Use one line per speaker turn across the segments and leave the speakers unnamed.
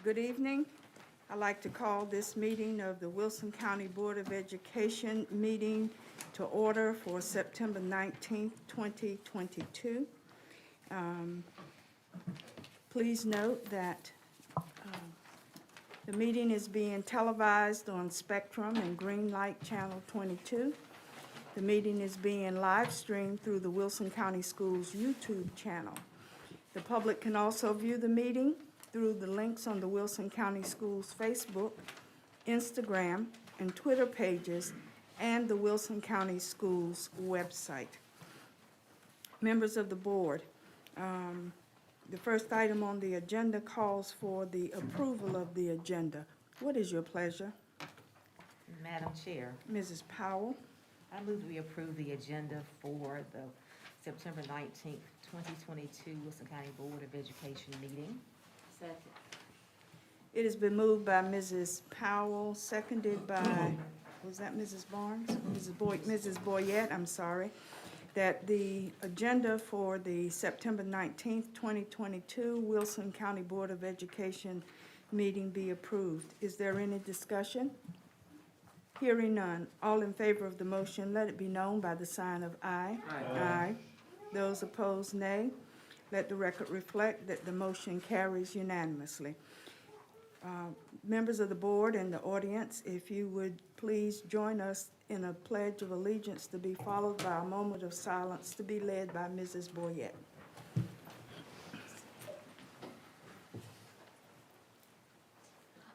Good evening. I'd like to call this meeting of the Wilson County Board of Education meeting to order for September 19th, 2022. Please note that the meeting is being televised on Spectrum and Green Light Channel 22. The meeting is being live streamed through the Wilson County Schools YouTube channel. The public can also view the meeting through the links on the Wilson County Schools Facebook, Instagram, and Twitter pages, and the Wilson County Schools website. Members of the board, the first item on the agenda calls for the approval of the agenda. What is your pleasure?
Madam Chair,
Mrs. Powell?
I move we approve the agenda for the September 19th, 2022 Wilson County Board of Education meeting. Second.
It has been moved by Mrs. Powell, seconded by, was that Mrs. Barnes? Mrs. Boyette, I'm sorry, that the agenda for the September 19th, 2022 Wilson County Board of Education meeting be approved. Is there any discussion? Hearing none. All in favor of the motion, let it be known by the sign of aye.
Aye.
Aye. Those opposed, nay. Let the record reflect that the motion carries unanimously. Members of the board and the audience, if you would please join us in a pledge of allegiance to be followed by a moment of silence to be led by Mrs. Boyette.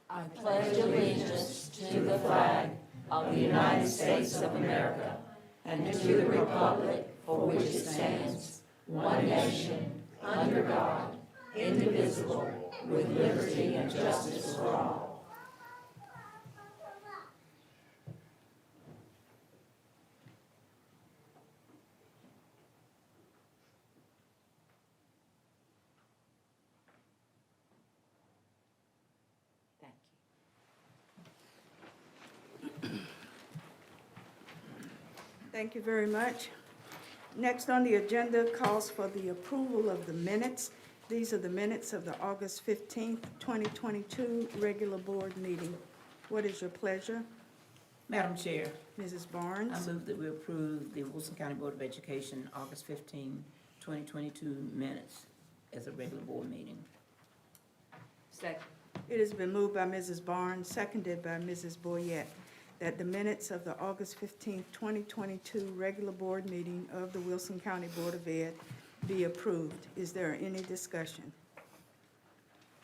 I pledge allegiance to the flag of the United States of America and to the republic for which it stands, one nation, under God, indivisible, with liberty and justice for all.
Thank you.
Thank you very much. Next on the agenda calls for the approval of the minutes. These are the minutes of the August 15th, 2022 regular board meeting. What is your pleasure?
Madam Chair,
Mrs.
I
Barnes?
move that we approve the Wilson County Board of Education August 15, 2022 minutes as a regular board meeting.
Second.
It has been moved by Mrs. Barnes, seconded by Mrs. Boyette, that the minutes of the August 15th, 2022 regular board meeting of the Wilson County Board of Ed be approved. Is there any discussion?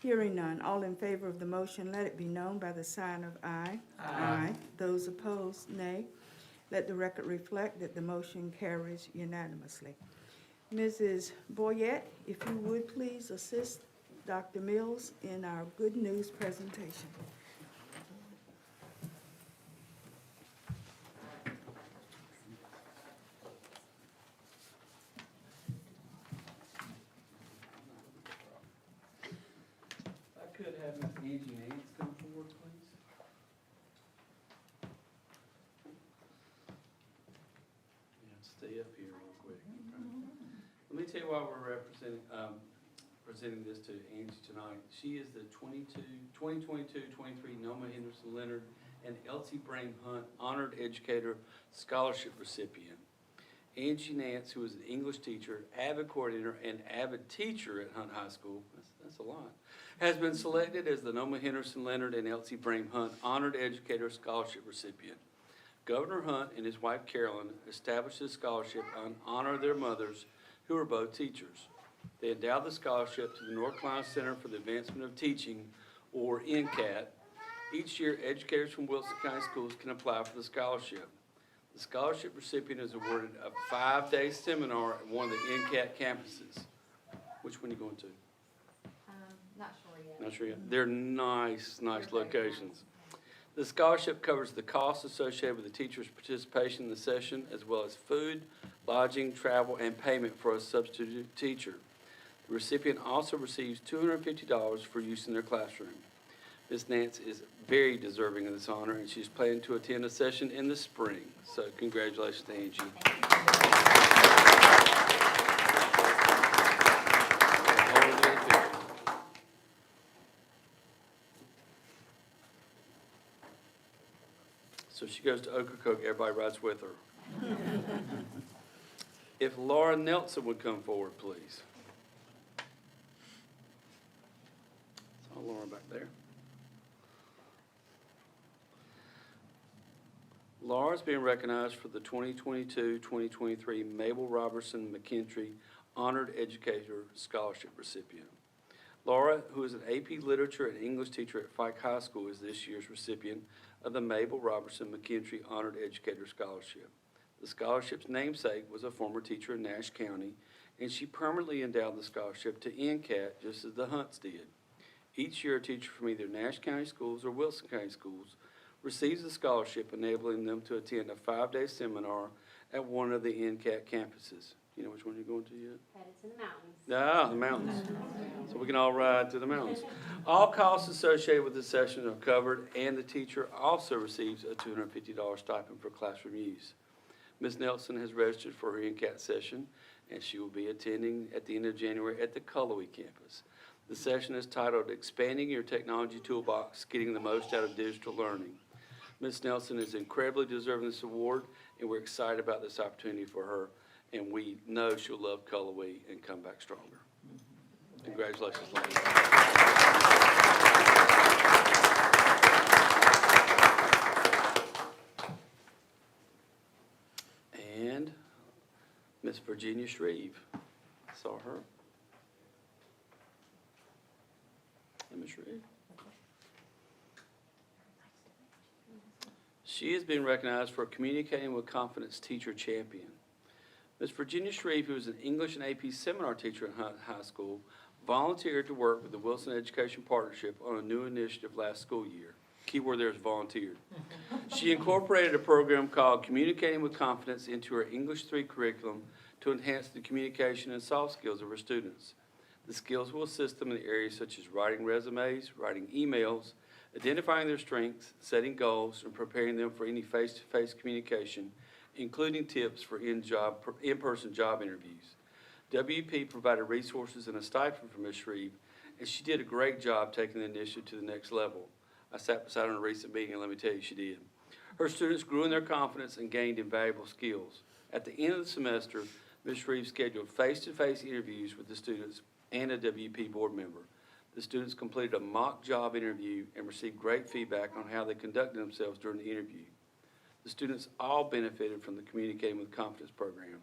Hearing none. All in favor of the motion, let it be known by the sign of aye.
Aye.
Those opposed, nay. Let the record reflect that the motion carries unanimously. Mrs. Boyette, if you would please assist Dr. Mills in our good news presentation.
I could have Ms. Angie Nance come forward, please. Yeah, stay up here real quick. Let me tell you why we're presenting this to Angie tonight. She is the 2022-23 Noma Henderson Leonard and Elsie Brame Hunt Honored Educator Scholarship recipient. Angie Nance, who is an English teacher, avid coordinator, and avid teacher at Hunt High School, that's a lot, has been selected as the Noma Henderson Leonard and Elsie Brame Hunt Honored Educator Scholarship recipient. Governor Hunt and his wife Carolyn established this scholarship to honor their mothers, who are both teachers. They endowed the scholarship to the North Carolina Center for the Advancement of Teaching, or NCAT. Each year, educators from Wilson County Schools can apply for the scholarship. The scholarship recipient is awarded a 5-day seminar at one of the NCAT campuses. Which one are you going to?
Not sure yet.
Not sure yet. They're nice locations. The scholarship covers the costs associated with the teacher's participation in the session, as well as food, lodging, travel, and payment for a substitute teacher. The recipient also receives $250 for use in their classroom. Ms. Nance is very deserving of this honor, and she's planning to attend a session in the spring. So congratulations to Angie. So she goes to Ocracoke, everybody rides with her. If Laura Nelson would come forward, please. Saw Laura back there. Laura's being recognized for the 2022-2023 Mabel Robertson McKentry Honored Educator Scholarship recipient. Laura, who is an AP Literature and English teacher at Fike High School, is this year's recipient of the Mabel Robertson McKentry Honored Educator Scholarship. The scholarship's namesake was a former teacher in Nash County, and she permanently endowed the scholarship to NCAT just as the Hunts did. Each year, a teacher from either Nash County Schools or Wilson County Schools receives a scholarship enabling them to attend a 5-day seminar at one of the NCAT campuses. You know which one you're going to yet?
That is in the mountains.
Ah, the mountains. So we can all ride to the mountains. All costs associated with the session are covered, and the teacher also receives a $250 stipend for classroom use. Ms. Nelson has registered for her NCAT session, and she will be attending at the end of January at the Cullowhee campus. The session is titled Expanding Your Technology Toolbox, Getting the Most Out of Digital Learning. Ms. Nelson is incredibly deserving of this award, and we're excited about this opportunity for her, and we know she'll love Cullowhee and come back stronger. Congratulations, ladies. And Miss Virginia Shreve. Saw her. Hey, Miss Shreve. She is being recognized for Communicating with Confidence Teacher Champion. Ms. Virginia Shreve, who is an English and AP seminar teacher at Hunt High School, volunteered to work with the Wilson Education Partnership on a new initiative last school year. Keyword there is volunteered. She incorporated a program called Communicating with Confidence into her English 3 curriculum to enhance the communication and soft skills of her students. The skills will assist them in areas such as writing resumes, writing emails, identifying their strengths, setting goals, and preparing them for any face-to-face communication, including tips for in-person job interviews. WP provided resources and a stipend for Ms. Shreve, and she did a great job taking the initiative to the next level. I sat beside her in a recent meeting, and let me tell you, she did. Her students grew in their confidence and gained invaluable skills. At the end of the semester, Ms. Shreve scheduled face-to-face interviews with the students and a WP board member. The students completed a mock job interview and received great feedback on how they conducted themselves during the interview. The students all benefited from the Communicating with Confidence program.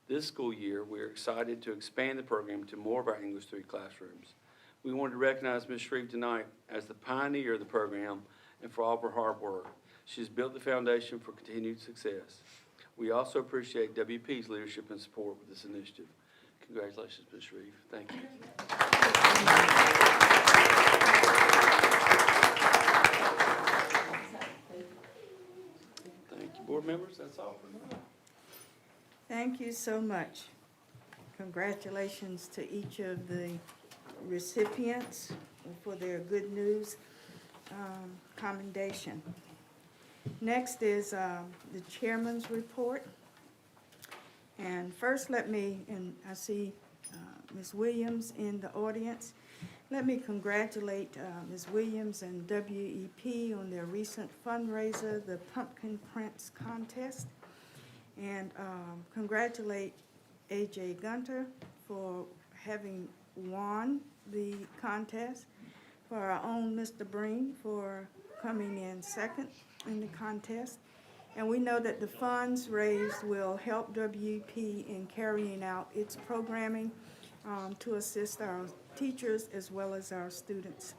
This school year, we are excited to expand the program to more of our English 3 classrooms. We wanted to recognize Ms. Shreve tonight as the pioneer of the program and for all of her hard work. She has built the foundation for continued success. We also appreciate WP's leadership and support with this initiative. Congratulations, Ms. Shreve. Thank you. Thank you, board members. That's all for now.
Thank you so much. Congratulations to each of the recipients for their good news commendation. Next is the chairman's report. And first, let me, and I see Ms. Williams in the audience, let me congratulate Ms. Williams and WEP on their recent fundraiser, the Pumpkin Prince Contest. And congratulate A.J. Gunter for having won the contest, for our own Mr. Breen for coming in second in the contest. And we know that the funds raised will help WEP in carrying out its programming to assist our teachers as well as our students.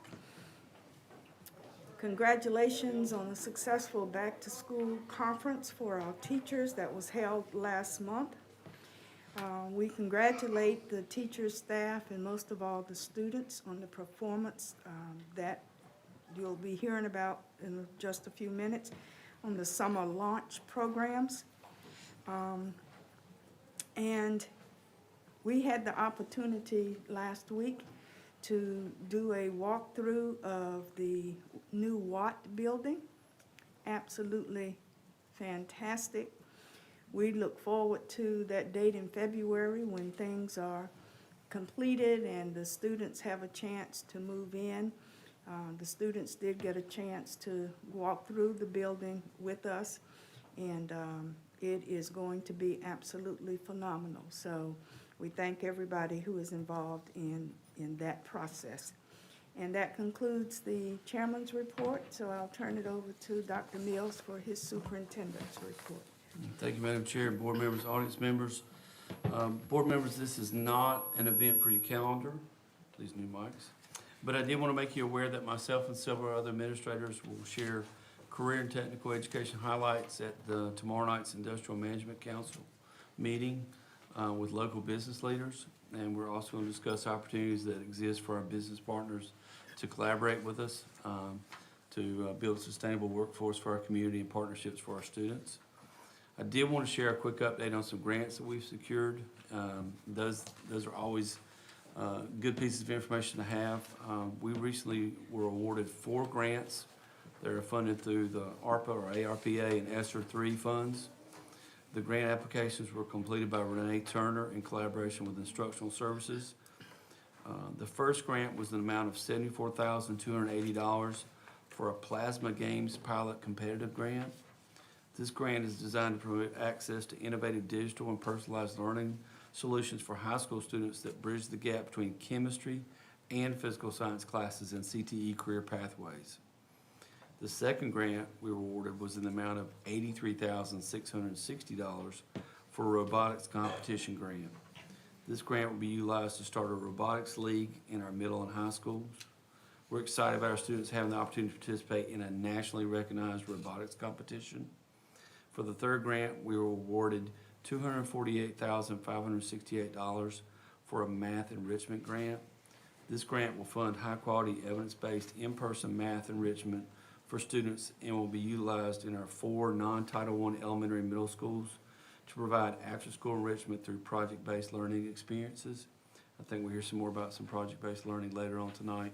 Congratulations on the successful back-to-school conference for our teachers that was held last month. We congratulate the teachers, staff, and most of all the students on the performance that you'll be hearing about in just a few minutes on the summer launch programs. And we had the opportunity last week to do a walkthrough of the new Watt building. Absolutely fantastic. We look forward to that date in February when things are completed and the students have a chance to move in. The students did get a chance to walk through the building with us, and it is going to be absolutely phenomenal. So we thank everybody who is involved in that process. And that concludes the chairman's report, so I'll turn it over to Dr. Mills for his superintendent's report.
Thank you, Madam Chair, board members, audience members. Board members, this is not an event for your calendar, these new mics. But I did want to make you aware that myself and several other administrators will share career and technical education highlights at tomorrow night's Industrial Management Council meeting with local business leaders. And we're also going to discuss opportunities that exist for our business partners to collaborate with us to build a sustainable workforce for our community and partnerships for our students. I did want to share a quick update on some grants that we've secured. Those are always good pieces of information to have. We recently were awarded 4 grants that are funded through the ARPA or ARPA and ESSER 3 funds. The grant applications were completed by Renee Turner in collaboration with Instructional Services. The first grant was an amount of $74,280 for a Plasma Games Pilot Competitive Grant. This grant is designed to promote access to innovative digital and personalized learning solutions for high school students that bridge the gap between chemistry and physical science classes in CTE career pathways. The second grant we were awarded was in the amount of $83,660 for a robotics competition grant. This grant will be utilized to start a robotics league in our middle and high schools. We're excited about our students having the opportunity to participate in a nationally recognized robotics competition. For the third grant, we were awarded $248,568 for a math enrichment grant. This grant will fund high-quality, evidence-based, in-person math enrichment for students and will be utilized in our 4 non-Title I elementary and middle schools to provide after-school enrichment through project-based learning experiences. I think we'll hear some more about some project-based learning later on tonight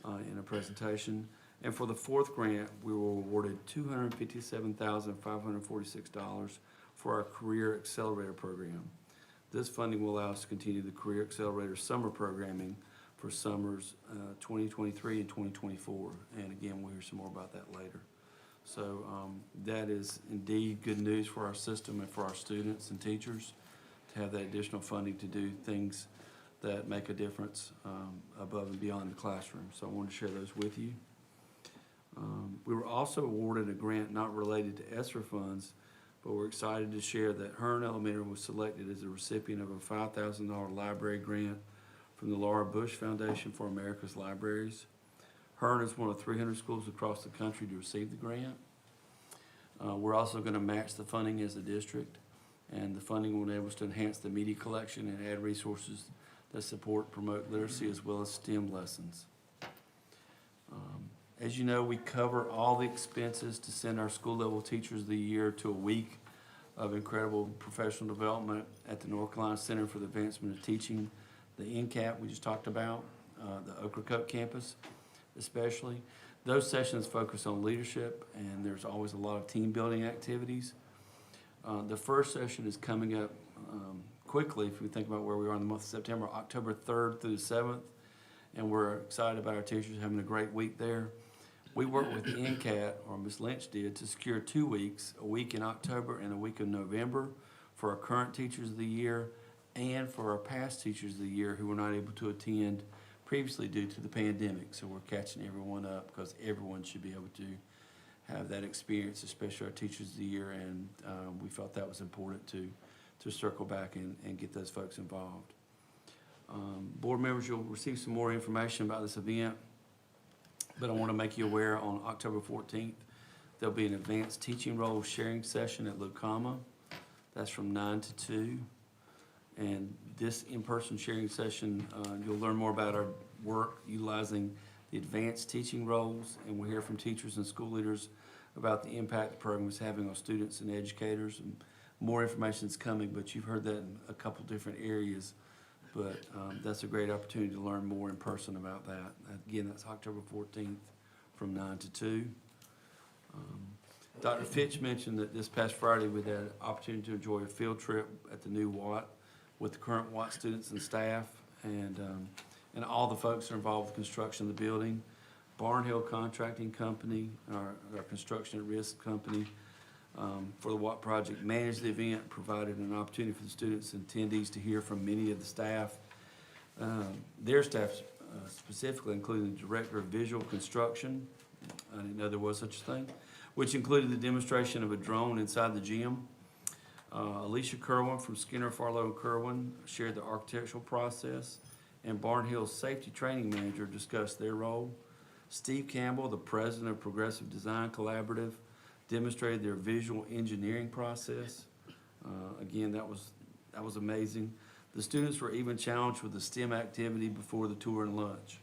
in a presentation. And for the fourth grant, we were awarded $257,546 for our Career Accelerator program. This funding will allow us to continue the Career Accelerator summer programming for summers 2023 and 2024. And again, we'll hear some more about that later. So that is indeed good news for our system and for our students and teachers to have that additional funding to do things that make a difference above and beyond the classroom. So I wanted to share those with you. We were also awarded a grant not related to ESSER funds, but we're excited to share that Hearn Elementary was selected as a recipient of a $5,000 library grant from the Laura Bush Foundation for America's Libraries. Hearn is one of 300 schools across the country to receive the grant. We're also going to match the funding as a district, and the funding will enable us to enhance the media collection and add resources that support, promote literacy as well as STEM lessons. As you know, we cover all the expenses to send our school level teachers of the year to a week of incredible professional development at the North Carolina Center for the Advancement of Teaching, the NCAP we just talked about, the Ocracoke campus especially. Those sessions focus on leadership, and there's always a lot of team building activities. The first session is coming up quickly if we think about where we are in the month of September, October 3rd through the 7th, and we're excited about our teachers having a great week there. We worked with NCAT, or Ms. Lynch did, to secure 2 weeks, a week in October and a week in November for our current teachers of the year and for our past teachers of the year who were not able to attend previously due to the pandemic. So we're catching everyone up because everyone should be able to have that experience, especially our teachers of the year, and we felt that was important to circle back and get those folks involved. Board members, you'll receive some more information about this event, but I want to make you aware on October 14th, there'll be an advanced teaching role sharing session at Lucama. That's from 9 to 2. And this in-person sharing session, you'll learn more about our work utilizing the advanced teaching roles, and we'll hear from teachers and school leaders about the impact the program is having on students and educators. And more information is coming, but you've heard that in a couple different areas. But that's a great opportunity to learn more in person about that. Again, that's October 14th from 9 to 2. Dr. Fitch mentioned that this past Friday we had an opportunity to enjoy a field trip at the new Watt with the current Watt students and staff, and all the folks that are involved with construction of the building. Barnhill Contracting Company, our construction at risk company, for the Watt project, managed the event, provided an opportunity for the students and attendees to hear from many of the staff. Their staff specifically, including the Director of Visual Construction, I didn't know there was such a thing, which included the demonstration of a drone inside the gym. Alicia Kerwin from Skinner, Farlow, and Kerwin shared the architectural process, and Barnhill's Safety Training Manager discussed their role. Steve Campbell, the President of Progressive Design Collaborative, demonstrated their visual engineering process. Again, that was amazing. The students were even challenged with a STEM activity before the tour and lunch.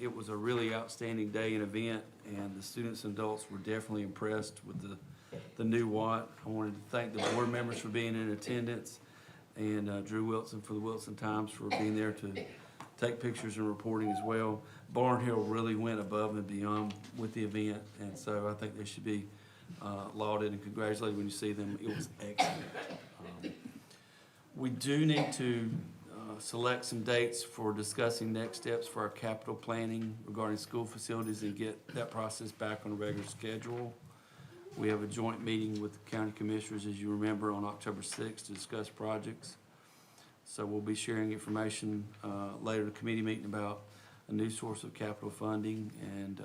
It was a really outstanding day and event, and the students and adults were definitely impressed with the new Watt. I wanted to thank the board members for being in attendance, and Drew Wilson for the Wilson Times for being there to take pictures and reporting as well. Barnhill really went above and beyond with the event, and so I think they should be lauded and congratulated when you see them. It was excellent. We do need to select some dates for discussing next steps for our capital planning regarding school facilities and get that process back on a regular schedule. We have a joint meeting with the county commissioners, as you remember, on October 6th to discuss projects. So we'll be sharing information later in the committee meeting about a new source of capital funding, and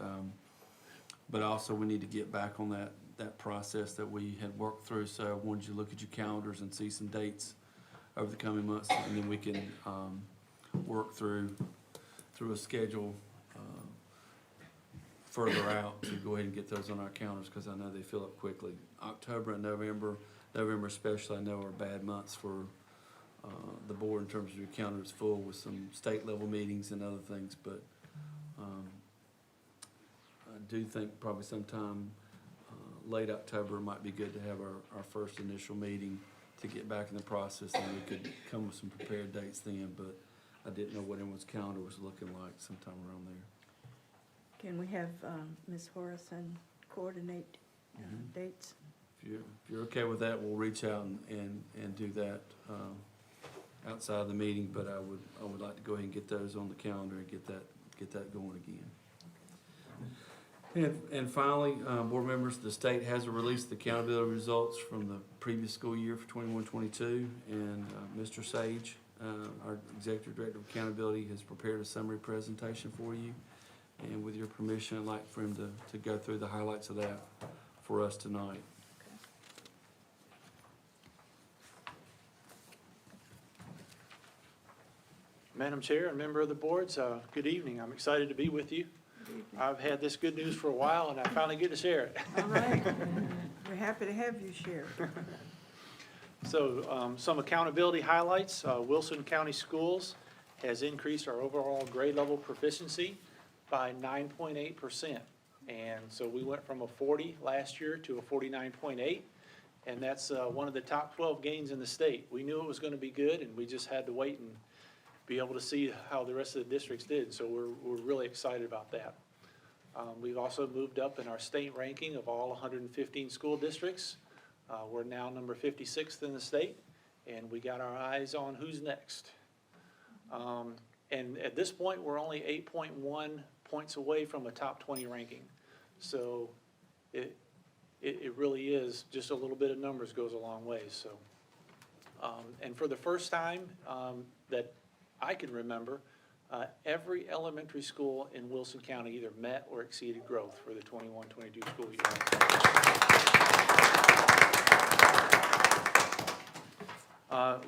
but also we need to get back on that process that we had worked through. So I wanted you to look at your calendars and see some dates over the coming months, and then we can work through a schedule further out to go ahead and get those on our calendars, because I know they fill up quickly. October and November especially, I know are bad months for the board in terms of your calendar is full with some state level meetings and other things, but I do think probably sometime late October might be good to have our first initial meeting to get back in the process, and we could come with some prepared dates then, but I didn't know what everyone's calendar was looking like sometime around there.
Can we have Ms. Horace coordinate dates?
If you're okay with that, we'll reach out and do that outside of the meeting, but I would like to go ahead and get those on the calendar and get that going again. And finally, board members, the state has released the accountability results from the previous school year for 21-22, and Mr. Sage, our Executive Director of Accountability, has prepared a summary presentation for you. And with your permission, I'd like for him to go through the highlights of that for us tonight.
Madam Chair and member of the boards, good evening. I'm excited to be with you. I've had this good news for a while, and I finally get to share it.
All right. We're happy to have you share.
So some accountability highlights. Wilson County Schools has increased our overall grade level proficiency by 9.8%. And so we went from a 40 last year to a 49.8. And that's one of the top 12 gains in the state. We knew it was going to be good, and we just had to wait and be able to see how the rest of the districts did. So we're really excited about that. We've also moved up in our state ranking of all 115 school districts. We're now number 56th in the state, and we got our eyes on who's next. And at this point, we're only 8.1 points away from a top 20 ranking. So it really is, just a little bit of numbers goes a long way. So, and for the first time that I can remember, every elementary school in Wilson County either met or exceeded growth for the 21-22 school year.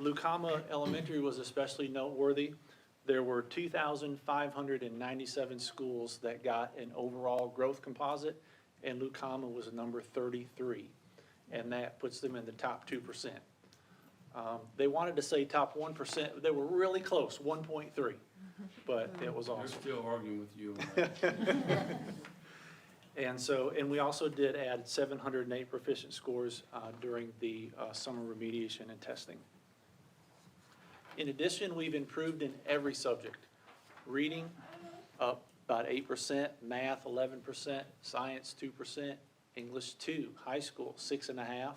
Lucama Elementary was especially noteworthy. There were 2,597 schools that got an overall growth composite, and Lucama was number 33, and that puts them in the top 2%. They wanted to say top 1%. They were really close, 1.3, but it was awesome.
They're still arguing with you on that.
And we also did add 708 proficient scores during the summer remediation and testing. In addition, we've improved in every subject. Reading up about 8%, math 11%, science 2%, English 2, high school 6.5%,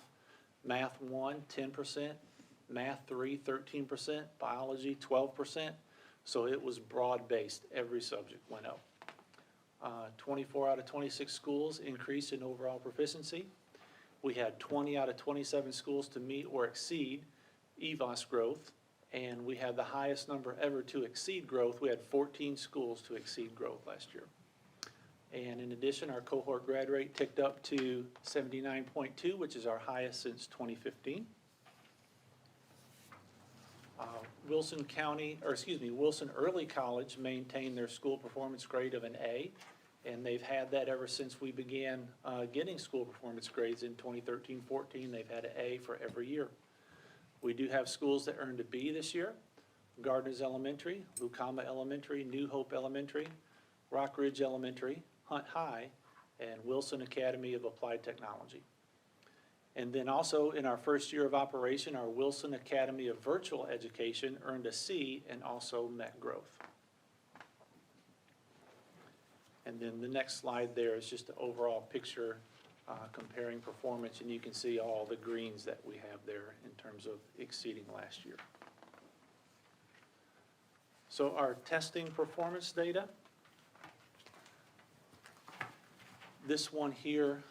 math 1 10%, math 3 13%, biology 12%. So it was broad-based. Every subject went up. 24 out of 26 schools increased in overall proficiency. We had 20 out of 27 schools to meet or exceed EVOS growth, and we had the highest number ever to exceed growth. We had 14 schools to exceed growth last year. And in addition, our cohort grad rate ticked up to 79.2, which is our highest since 2015. Wilson Early College maintained their school performance grade of an A, and they've had that ever since we began getting school performance grades in 2013-14. They've had an A for every year. We do have schools that earned a B this year: Gardner's Elementary, Lucama Elementary, New Hope Elementary, Rock Ridge Elementary, Hunt High, and Wilson Academy of Applied Technology. And then also in our first year of operation, our Wilson Academy of Virtual Education earned a C and also met growth. And then the next slide there is just an overall picture comparing performance, and you can see all the greens that we have there in terms of exceeding last year. So our testing performance data, this one here,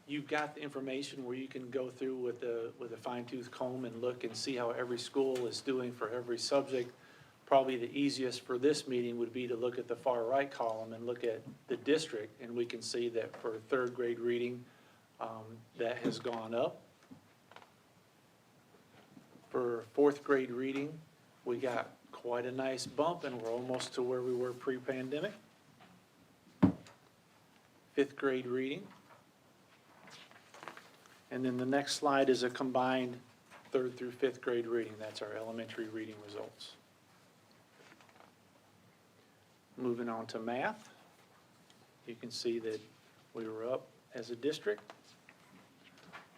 you've got the information where you can go through with a fine-tooth comb and look and see how every school is doing for every subject. Probably the easiest for this meeting would be to look at the far right column and look at the district, and we can see that for third grade reading, that has gone up. For fourth grade reading, we got quite a nice bump, and we're almost to where we were pre-pandemic. Fifth grade reading. And then the next slide is a combined third through fifth grade reading. That's our elementary reading results. Moving on to math, you can see that we were up as a district.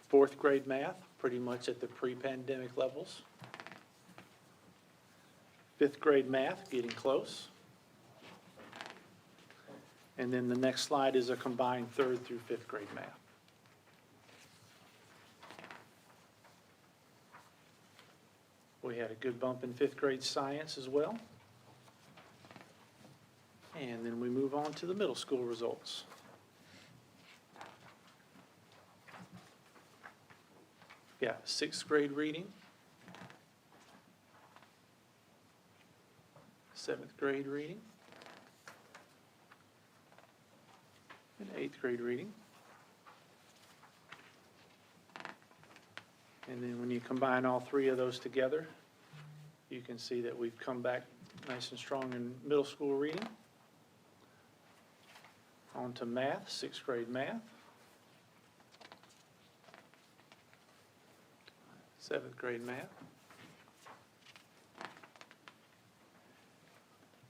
Fourth grade math, pretty much at the pre-pandemic levels. Fifth grade math, getting close. And then the next slide is a combined third through fifth grade math. We had a good bump in fifth grade science as well. And then we move on to the middle school results. Yeah, sixth grade reading. Seventh grade reading. And eighth grade reading. And then when you combine all three of those together, you can see that we've come back nice and strong in middle school reading. On to math, sixth grade math. Seventh grade math.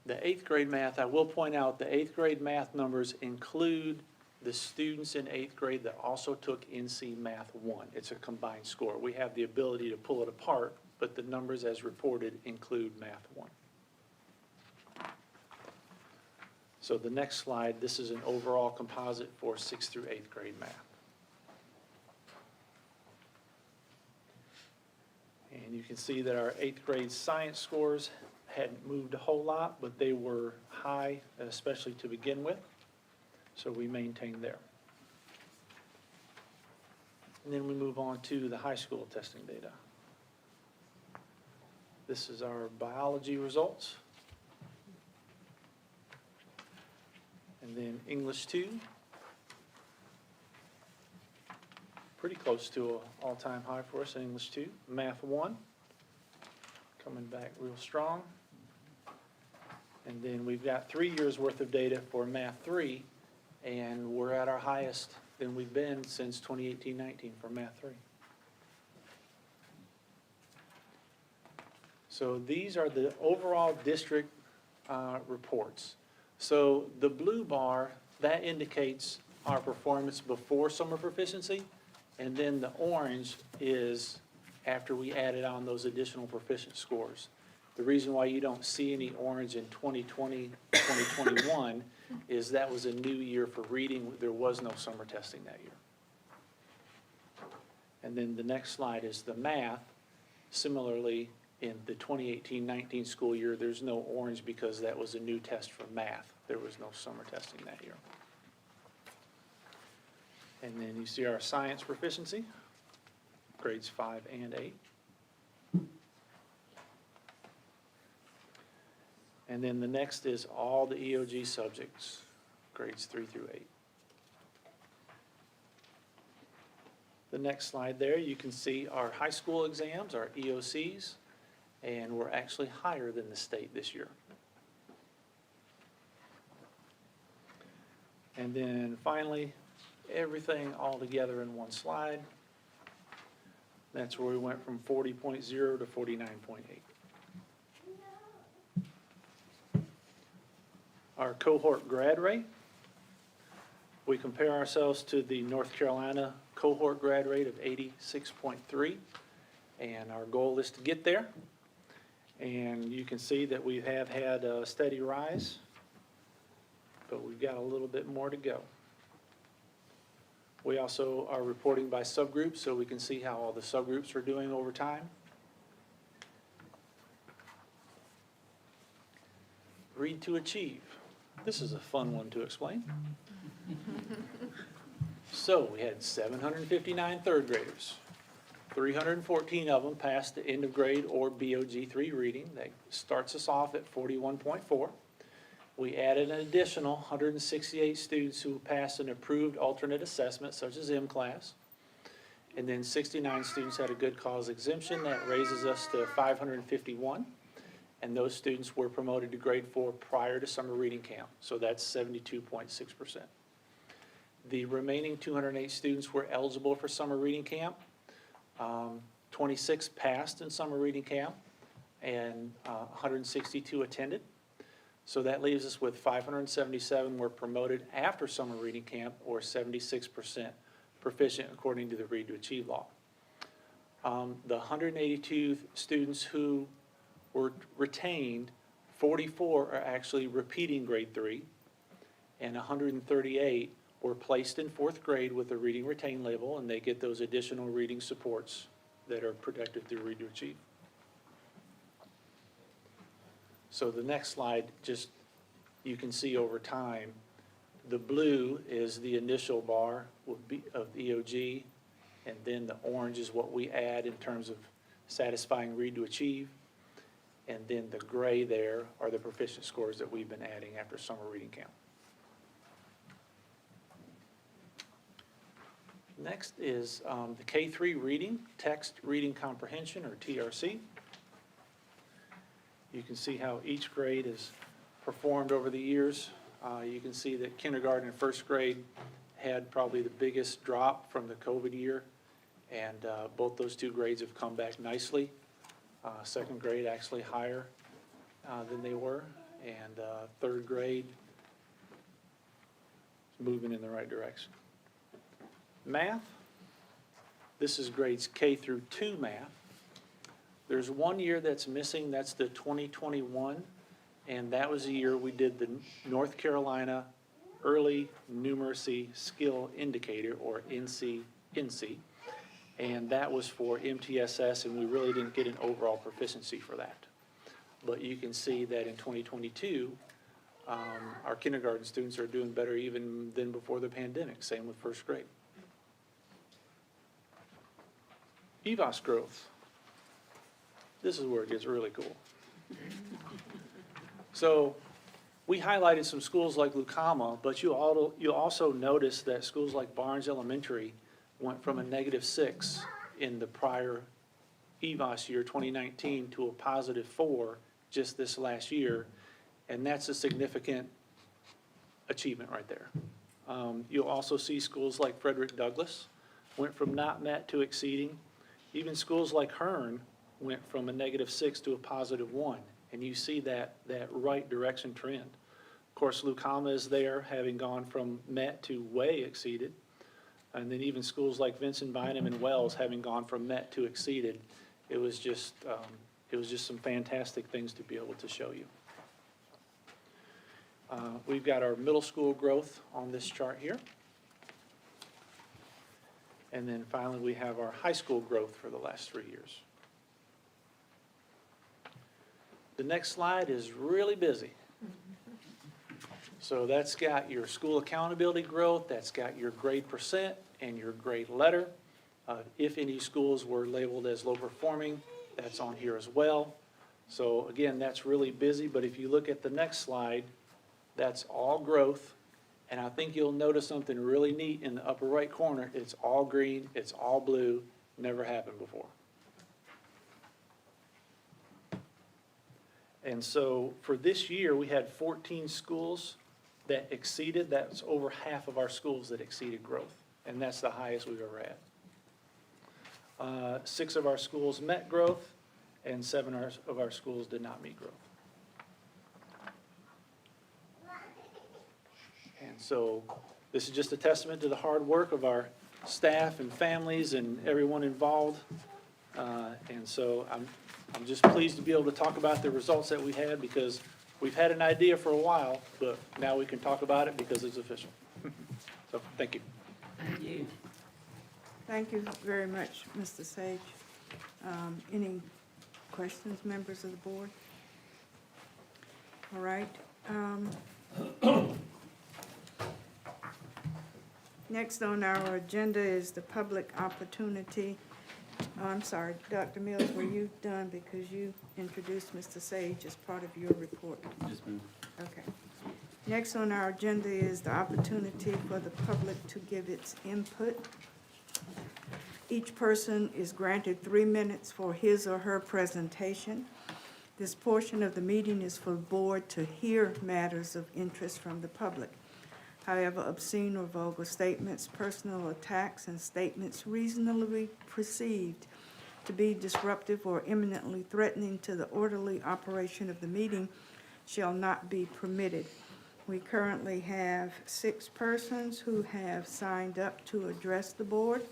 The eighth grade math, I will point out the eighth grade math numbers include the students in eighth grade that also took NC Math 1. It's a combined score. We have the ability to pull it apart, but the numbers as reported include Math 1. So the next slide, this is an overall composite for 6th through 8th grade math. And you can see that our 8th grade science scores hadn't moved a whole lot, but they were high, especially to begin with. So we maintained there. And then we move on to the high school testing data. This is our biology results. And then English 2, pretty close to an all-time high for us in English 2. Math 1, coming back real strong. And then we've got 3 years worth of data for Math 3, and we're at our highest than we've been since 2018-19 for Math 3. So these are the overall district reports. So the blue bar, that indicates our performance before summer proficiency, and then the orange is after we added on those additional proficient scores. The reason why you don't see any orange in 2020, 2021 is that was a new year for reading. There was no summer testing that year. And then the next slide is the math. Similarly, in the 2018-19 school year, there's no orange because that was a new test for math. There was no summer testing that year. And then you see our science proficiency, grades 5 and 8. And then the next is all the EOG subjects, grades 3 through 8. The next slide there, you can see our high school exams, our EOCs, and we're actually higher than the state this year. And then finally, everything all together in one slide. That's where we went from 40.0 to 49.8. Our cohort grad rate, we compare ourselves to the North Carolina cohort grad rate of 86.3, and our goal is to get there. And you can see that we have had a steady rise, but we've got a little bit more to go. We also are reporting by subgroups, so we can see how all the subgroups are doing over time. Read to achieve. This is a fun one to explain. So we had 759 third graders. 314 of them passed the end of grade or BOG3 reading. That starts us off at 41.4. We added an additional 168 students who passed an approved alternate assessment such as M-Class. And then 69 students had a good cause exemption. That raises us to 551. And those students were promoted to grade 4 prior to summer reading camp. So that's 72.6%. The remaining 208 students were eligible for summer reading camp. 26 passed in summer reading camp, and 162 attended. So that leaves us with 577 were promoted after summer reading camp, or 76% proficient according to the Read to Achieve law. The 182 students who were retained, 44 are actually repeating grade 3, and 138 were placed in 4th grade with a reading retain label, and they get those additional reading supports that are protected through Read to Achieve. So the next slide, just you can see over time, the blue is the initial bar would be of EOG, and then the orange is what we add in terms of satisfying Read to Achieve, and then the gray there are the proficient scores that we've been adding after summer reading camp. Next is the K3 reading, text reading comprehension, or TRC. You can see how each grade has performed over the years. You can see that kindergarten and 1st grade had probably the biggest drop from the COVID year, and both those 2 grades have come back nicely. 2nd grade actually higher than they were, and 3rd grade is moving in the right direction. Math, this is grades K through 2 math. There's one year that's missing, that's the 2021, and that was the year we did the North Carolina Early Numeracy Skill Indicator, or NC, and that was for MTSS, and we really didn't get an overall proficiency for that. But you can see that in 2022, our kindergarten students are doing better even than before the pandemic, same with 1st grade. EVOS growth. This is where it gets really cool. So we highlighted some schools like Lucama, but you also notice that schools like Barnes Elementary went from a -6 in the prior EVOS year, 2019, to a +4 just this last year, and that's a significant achievement right there. You'll also see schools like Frederick Douglass went from not met to exceeding. Even schools like Hearn went from a -6 to a +1, and you see that right direction trend. Of course, Lucama is there, having gone from met to way exceeded, and then even schools like Vincent Bynum and Wells having gone from met to exceeded. It was just some fantastic things to be able to show you. We've got our middle school growth on this chart here. And then finally, we have our high school growth for the last 3 years. The next slide is really busy. So that's got your school accountability growth, that's got your grade percent and your grade letter. If any schools were labeled as low performing, that's on here as well. So again, that's really busy, but if you look at the next slide, that's all growth. And I think you'll notice something really neat in the upper right corner. It's all green, it's all blue, never happened before. And so for this year, we had 14 schools that exceeded, that's over half of our schools that exceeded growth. And that's the highest we've ever had. 6 of our schools met growth, and 7 of our schools did not meet growth. And so this is just a testament to the hard work of our staff and families and everyone involved. And so I'm just pleased to be able to talk about the results that we had, because we've had an idea for a while, but now we can talk about it because it's official. So, thank you.
Thank you.
Thank you very much, Mr. Sage. Any questions, members of the board? All right. Next on our agenda is the public opportunity. Oh, I'm sorry, Dr. Mills, were you done because you introduced Mr. Sage as part of your report?
Yes, ma'am.
Okay. Next on our agenda is the opportunity for the public to give its input. Each person is granted 3 minutes for his or her presentation. This portion of the meeting is for the board to hear matters of interest from the public. However, obscene or vulgar statements, personal attacks, and statements reasonably perceived to be disruptive or imminently threatening to the orderly operation of the meeting shall not be permitted. We currently have 6 persons who have signed up to address the board.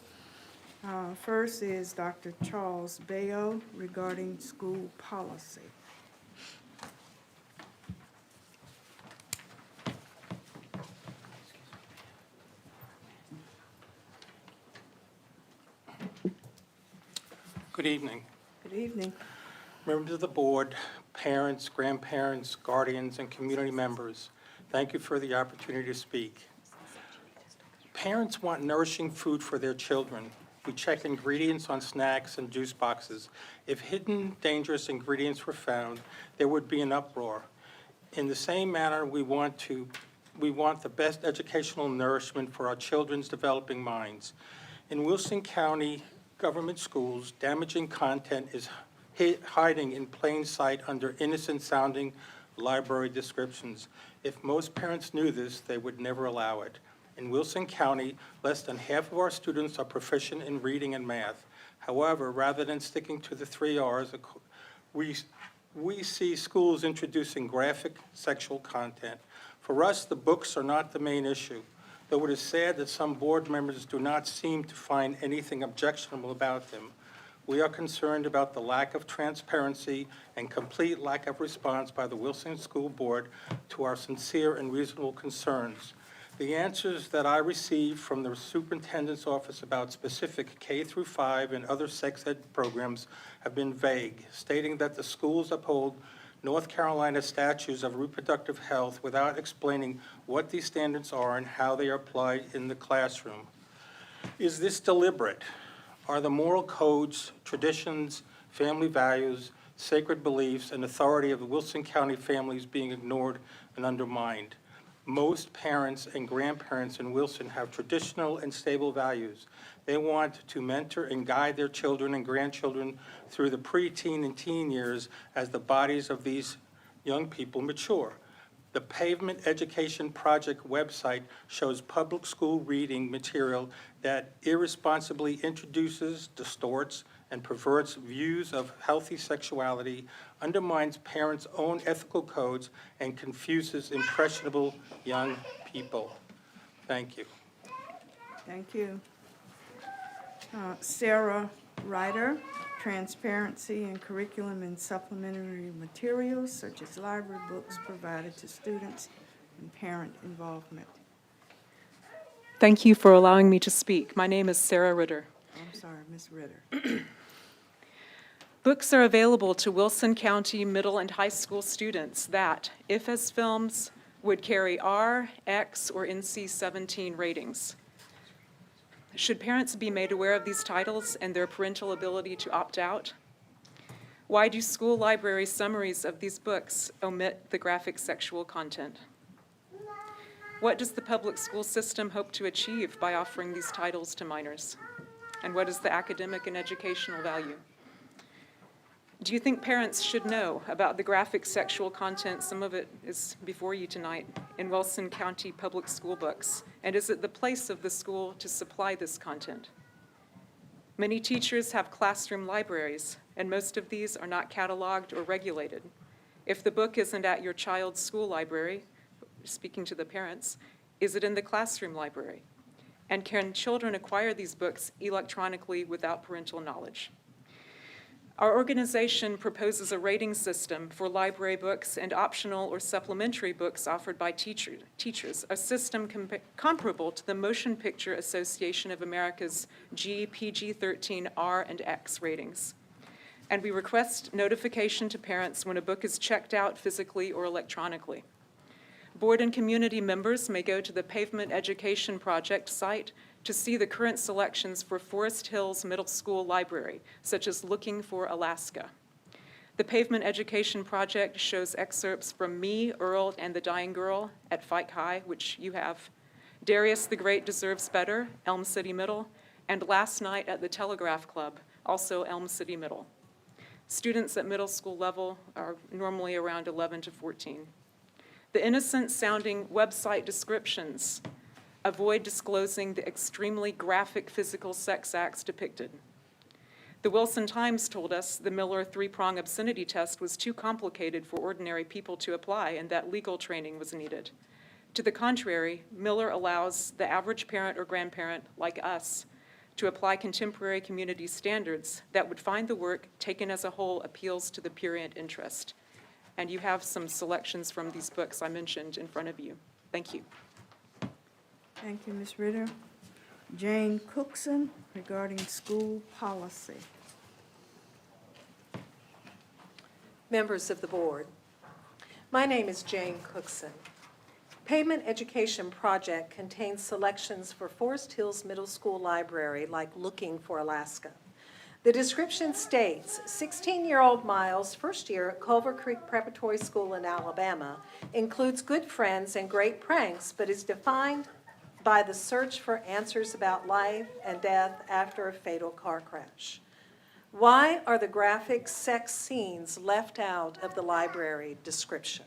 First is Dr. Charles Bayo regarding school policy.
Good evening.
Good evening.
Members of the board, parents, grandparents, guardians, and community members, thank you for the opportunity to speak. Parents want nourishing food for their children. We check ingredients on snacks and juice boxes. If hidden dangerous ingredients were found, there would be an uproar. In the same manner, we want the best educational nourishment for our children's developing minds. In Wilson County government schools, damaging content is hiding in plain sight under innocent-sounding library descriptions. If most parents knew this, they would never allow it. In Wilson County, less than half of our students are proficient in reading and math. However, rather than sticking to the 3 R's, we see schools introducing graphic sexual content. For us, the books are not the main issue, though it is sad that some board members do not seem to find anything objectionable about them. We are concerned about the lack of transparency and complete lack of response by the Wilson School Board to our sincere and reasonable concerns. The answers that I received from the superintendent's office about specific K-5 and other sex ed programs have been vague, stating that the schools uphold North Carolina statutes of reproductive health without explaining what these standards are and how they are applied in the classroom. Is this deliberate? Are the moral codes, traditions, family values, sacred beliefs, and authority of the Wilson County families being ignored and undermined? Most parents and grandparents in Wilson have traditional and stable values. They want to mentor and guide their children and grandchildren through the preteen and teen years as the bodies of these young people mature. The Pavement Education Project website shows public school reading material that irresponsibly introduces, distorts, and perverts views of healthy sexuality, undermines parents' own ethical codes, and confuses impressionable young people. Thank you.
Thank you. Sarah Ryder, transparency in curriculum and supplementary materials such as library books provided to students and parent involvement.
Thank you for allowing me to speak. My name is Sarah Ritter.
I'm sorry, Ms. Ritter.
Books are available to Wilson County middle and high school students that, if as films, would carry R, X, or NC-17 ratings. Should parents be made aware of these titles and their parental ability to opt out? Why do school library summaries of these books omit the graphic sexual content? What does the public school system hope to achieve by offering these titles to minors? And what is the academic and educational value? Do you think parents should know about the graphic sexual content, some of it is before you tonight, in Wilson County public school books? And is it the place of the school to supply this content? Many teachers have classroom libraries, and most of these are not cataloged or regulated. If the book isn't at your child's school library, speaking to the parents, is it in the classroom library? And can children acquire these books electronically without parental knowledge? Our organization proposes a rating system for library books and optional or supplementary books offered by teachers, a system comparable to the Motion Picture Association of America's G, PG-13, R, and X ratings. And we request notification to parents when a book is checked out physically or electronically. Board and community members may go to the Pavement Education Project site to see the current selections for Forest Hills Middle School Library, such as Looking for Alaska. The Pavement Education Project shows excerpts from Me, Earl, and the Dying Girl at Fike High, which you have, Darius the Great Deserves Better, Elm City Middle, and Last Night at the Telegraph Club, also Elm City Middle. Students at middle school level are normally around 11 to 14. The innocent-sounding website descriptions avoid disclosing the extremely graphic physical sex acts depicted. The Wilson Times told us the Miller three-prong obscenity test was too complicated for ordinary people to apply and that legal training was needed. To the contrary, Miller allows the average parent or grandparent, like us, to apply contemporary community standards that would find the work taken as a whole appeals to the prurient interest. And you have some selections from these books I mentioned in front of you. Thank you.
Thank you, Ms. Ritter. Jane Cookson regarding school policy.
Members of the board, my name is Jane Cookson. Pavement Education Project contains selections for Forest Hills Middle School Library like Looking for Alaska. The description states, 16-year-old Miles, first year at Culver Creek Preparatory School in Alabama, includes good friends and great pranks, but is defined by the search for answers about life and death after a fatal car crash. Why are the graphic sex scenes left out of the library description?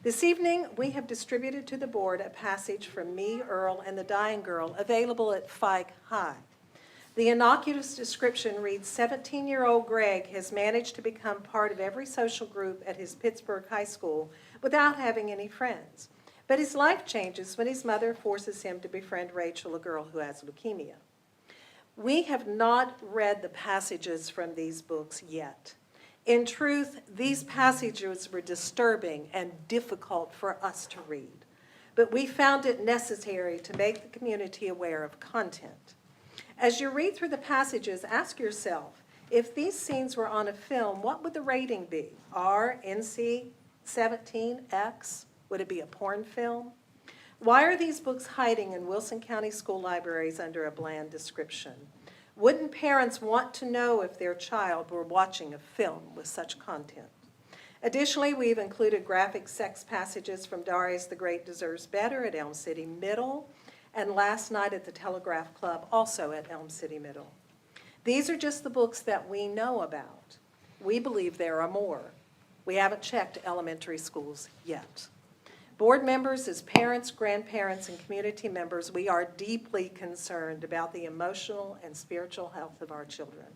This evening, we have distributed to the board a passage from Me, Earl, and the Dying Girl, available at Fike High. The innocuous description reads, 17-year-old Greg has managed to become part of every social group at his Pittsburgh high school without having any friends. But his life changes when his mother forces him to befriend Rachel, a girl who has leukemia. We have not read the passages from these books yet. In truth, these passages were disturbing and difficult for us to read, but we found it necessary to make the community aware of content. As you read through the passages, ask yourself, if these scenes were on a film, what would the rating be? R, NC, 17, X? Would it be a porn film? Why are these books hiding in Wilson County school libraries under a bland description? Wouldn't parents want to know if their child were watching a film with such content? Additionally, we've included graphic sex passages from Darius the Great Deserves Better at Elm City Middle and Last Night at the Telegraph Club, also at Elm City Middle. These are just the books that we know about. We believe there are more. We haven't checked elementary schools yet. Board members, as parents, grandparents, and community members, we are deeply concerned about the emotional and spiritual health of our children.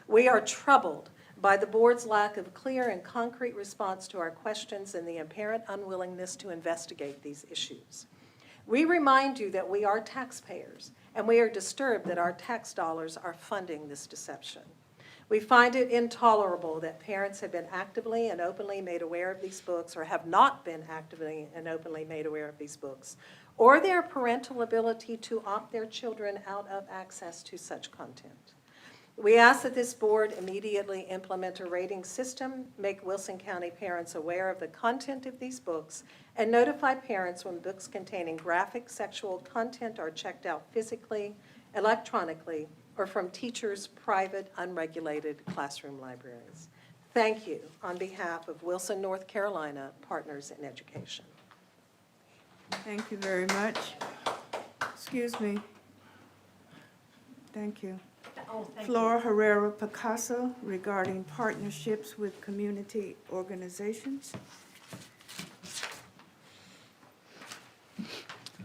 We are troubled by the board's lack of clear and concrete response to our questions and the apparent unwillingness to investigate these issues. We remind you that we are taxpayers, and we are disturbed that our tax dollars are funding this deception. We find it intolerable that parents have been actively and openly made aware of these books or have not been actively and openly made aware of these books, or their parental ability to opt their children out of access to such content. We ask that this board immediately implement a rating system, make Wilson County parents aware of the content of these books, and notify parents when books containing graphic sexual content are checked out physically, electronically, or from teachers' private, unregulated classroom libraries. Thank you on behalf of Wilson, North Carolina Partners in Education.
Thank you very much. Excuse me. Thank you. Flora Herrera Picasso regarding partnerships with community organizations.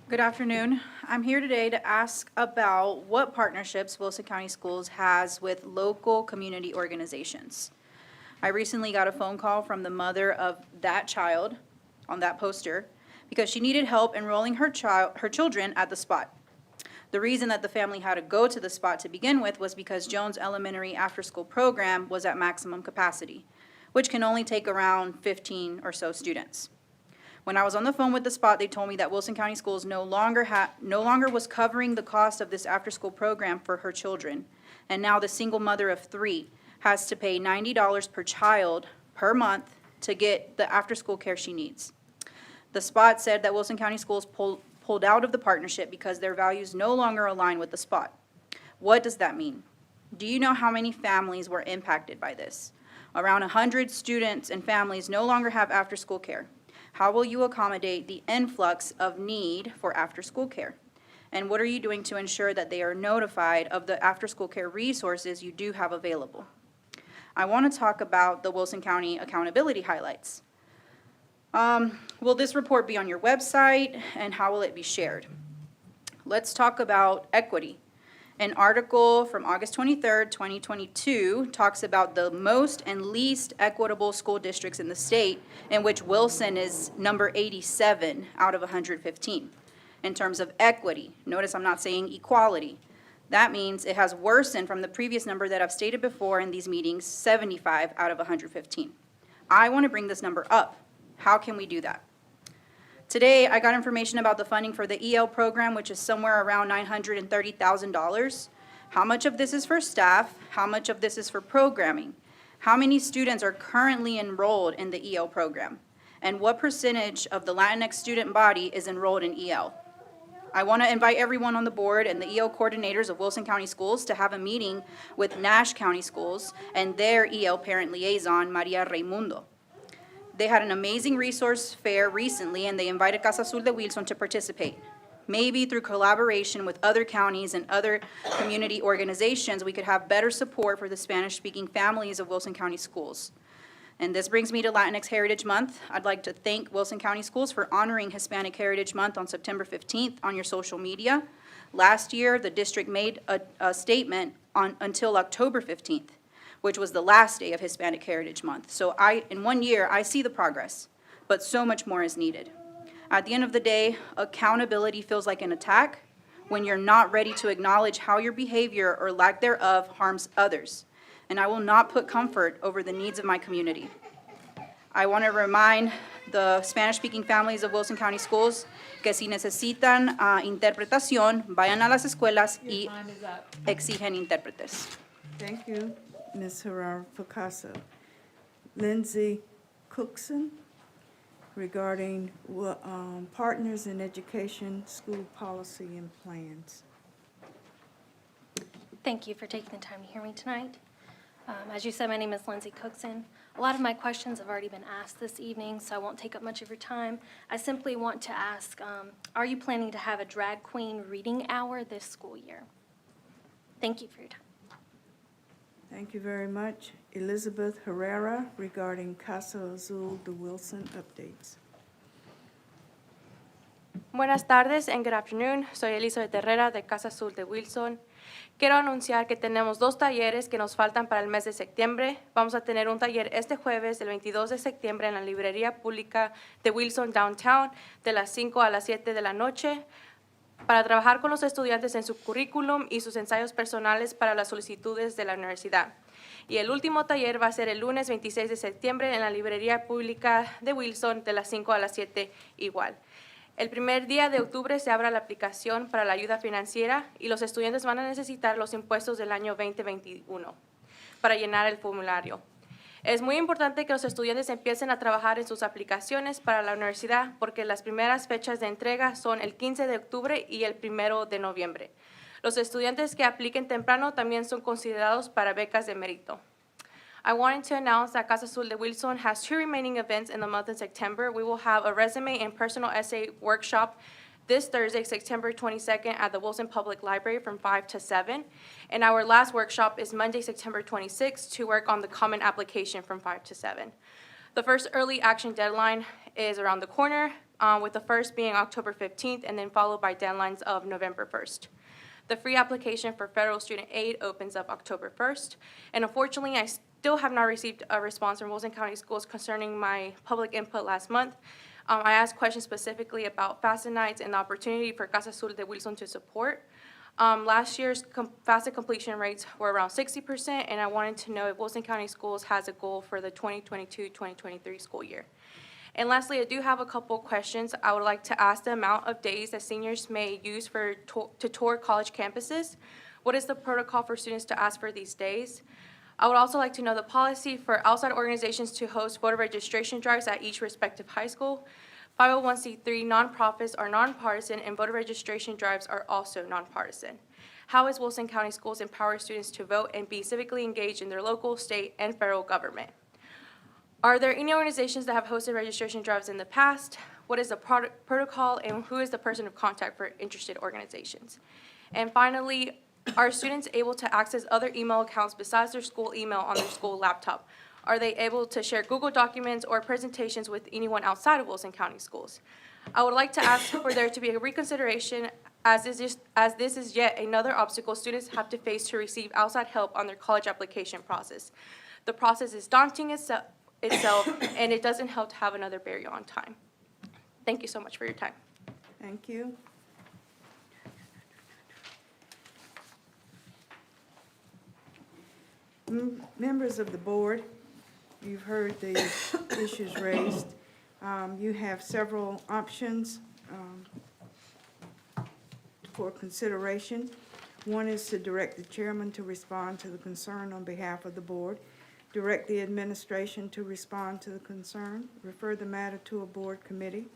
Good afternoon. I'm here today to ask about what partnerships Wilson County Schools has with local community organizations. I recently got a phone call from the mother of that child on that poster because she needed help enrolling her children at the spot. The reason that the family had to go to the spot to begin with was because Jones Elementary after-school program was at maximum capacity, which can only take around 15 or so students. When I was on the phone with the spot, they told me that Wilson County Schools no longer was covering the cost of this after-school program for her children. And now the single mother of 3 has to pay $90 per child per month to get the after-school care she needs. The spot said that Wilson County Schools pulled out of the partnership because their values no longer align with the spot. What does that mean? Do you know how many families were impacted by this? Around 100 students and families no longer have after-school care. How will you accommodate the influx of need for after-school care? And what are you doing to ensure that they are notified of the after-school care resources you do have available? I want to talk about the Wilson County accountability highlights. Will this report be on your website, and how will it be shared? Let's talk about equity. An article from August 23rd, 2022 talks about the most and least equitable school districts in the state, in which Wilson is number 87 out of 115. In terms of equity, notice I'm not saying equality. That means it has worsened from the previous number that I've stated before in these meetings, 75 out of 115. I want to bring this number up. How can we do that? Today, I got information about the funding for the EL program, which is somewhere around $930,000. How much of this is for staff? How much of this is for programming? How many students are currently enrolled in the EL program? And what percentage of the Latinx student body is enrolled in EL? I want to invite everyone on the board and the EL coordinators of Wilson County Schools to have a meeting with Nash County Schools and their EL parent liaison, Maria Raimundo. They had an amazing resource fair recently, and they invited Casa Azul de Wilson to participate. Maybe through collaboration with other counties and other community organizations, we could have better support for the Spanish-speaking families of Wilson County Schools. And this brings me to Latinx Heritage Month. I'd like to thank Wilson County Schools for honoring Hispanic Heritage Month on September 15th on your social media. Last year, the district made a statement until October 15th. Which was the last day of Hispanic Heritage Month. So in 1 year, I see the progress, but so much more is needed. At the end of the day, accountability feels like an attack when you're not ready to acknowledge how your behavior or lack thereof harms others. And I will not put comfort over the needs of my community. I want to remind the Spanish-speaking families of Wilson County Schools que si necesitan interpretación, vayan a las escuelas y exigen intérpretes.
Thank you, Ms. Herrera Picasso. Lindsay Cookson regarding Partners in Education, School Policy and Plans.
Thank you for taking the time to hear me tonight. As you said, my name is Lindsay Cookson. A lot of my questions have already been asked this evening, so I won't take up much of your time. I simply want to ask, are you planning to have a drag queen reading hour this school year? Thank you for your time.
Thank you very much. Elizabeth Herrera regarding Casa Azul de Wilson updates.
Buenas tardes and good afternoon. Soy Elizabeth Herrera de Casa Azul de Wilson. Quiero anunciar que tenemos 2 talleres que nos faltan para el mes de septiembre. Vamos a tener un taller este jueves, el 22 de septiembre, en la librería pública de Wilson Downtown, de las 5 a las 7 de la noche, para trabajar con los estudiantes en su currículum y sus ensayos personales para las solicitudes de la universidad. Y el último taller va a ser el lunes 26 de septiembre en la librería pública de Wilson, de las 5 a las 7 igual. El primer día de octubre se abre la aplicación para la ayuda financiera y los estudiantes van a necesitar los impuestos del año 2021 para llenar el formulario. Es muy importante que los estudiantes empiecen a trabajar en sus aplicaciones para la universidad porque las primeras fechas de entrega son el 15 de octubre y el 1 de noviembre. Los estudiantes que apliquen temprano también son considerados para becas de mérito. I wanted to announce that Casa Azul de Wilson has 2 remaining events in the month of September. We will have a resume and personal essay workshop this Thursday, September 22nd at the Wilson Public Library from 5 to 7. And our last workshop is Monday, September 26th to work on the common application from 5 to 7. The first early action deadline is around the corner, with the first being October 15th and then followed by deadlines of November 1st. The free application for federal student aid opens up October 1st. And unfortunately, I still have not received a response from Wilson County Schools concerning my public input last month. I asked questions specifically about FAFSA nights and the opportunity for Casa Azul de Wilson to support. Last year's FAFSA completion rates were around 60%, and I wanted to know if Wilson County Schools has a goal for the 2022-2023 school year. And lastly, I do have a couple questions. I would like to ask the amount of days that seniors may use to tour college campuses. What is the protocol for students to ask for these days? I would also like to know the policy for outside organizations to host voter registration drives at each respective high school. 501c3 nonprofits are nonpartisan, and voter registration drives are also nonpartisan. How is Wilson County Schools empower students to vote and be civically engaged in their local, state, and federal government? Are there any organizations that have hosted registration drives in the past? What is the protocol, and who is the person of contact for interested organizations? And finally, are students able to access other email accounts besides their school email on their school laptop? Are they able to share Google documents or presentations with anyone outside of Wilson County Schools? I would like to ask for there to be a reconsideration as this is yet another obstacle students have to face to receive outside help on their college application process. The process is daunting itself, and it doesn't help to have another barrier on time. Thank you so much for your time.
Thank you. Members of the board, you've heard the issues raised. You have several options for consideration. One is to direct the chairman to respond to the concern on behalf of the board, direct the administration to respond to the concern, refer the matter to a board committee,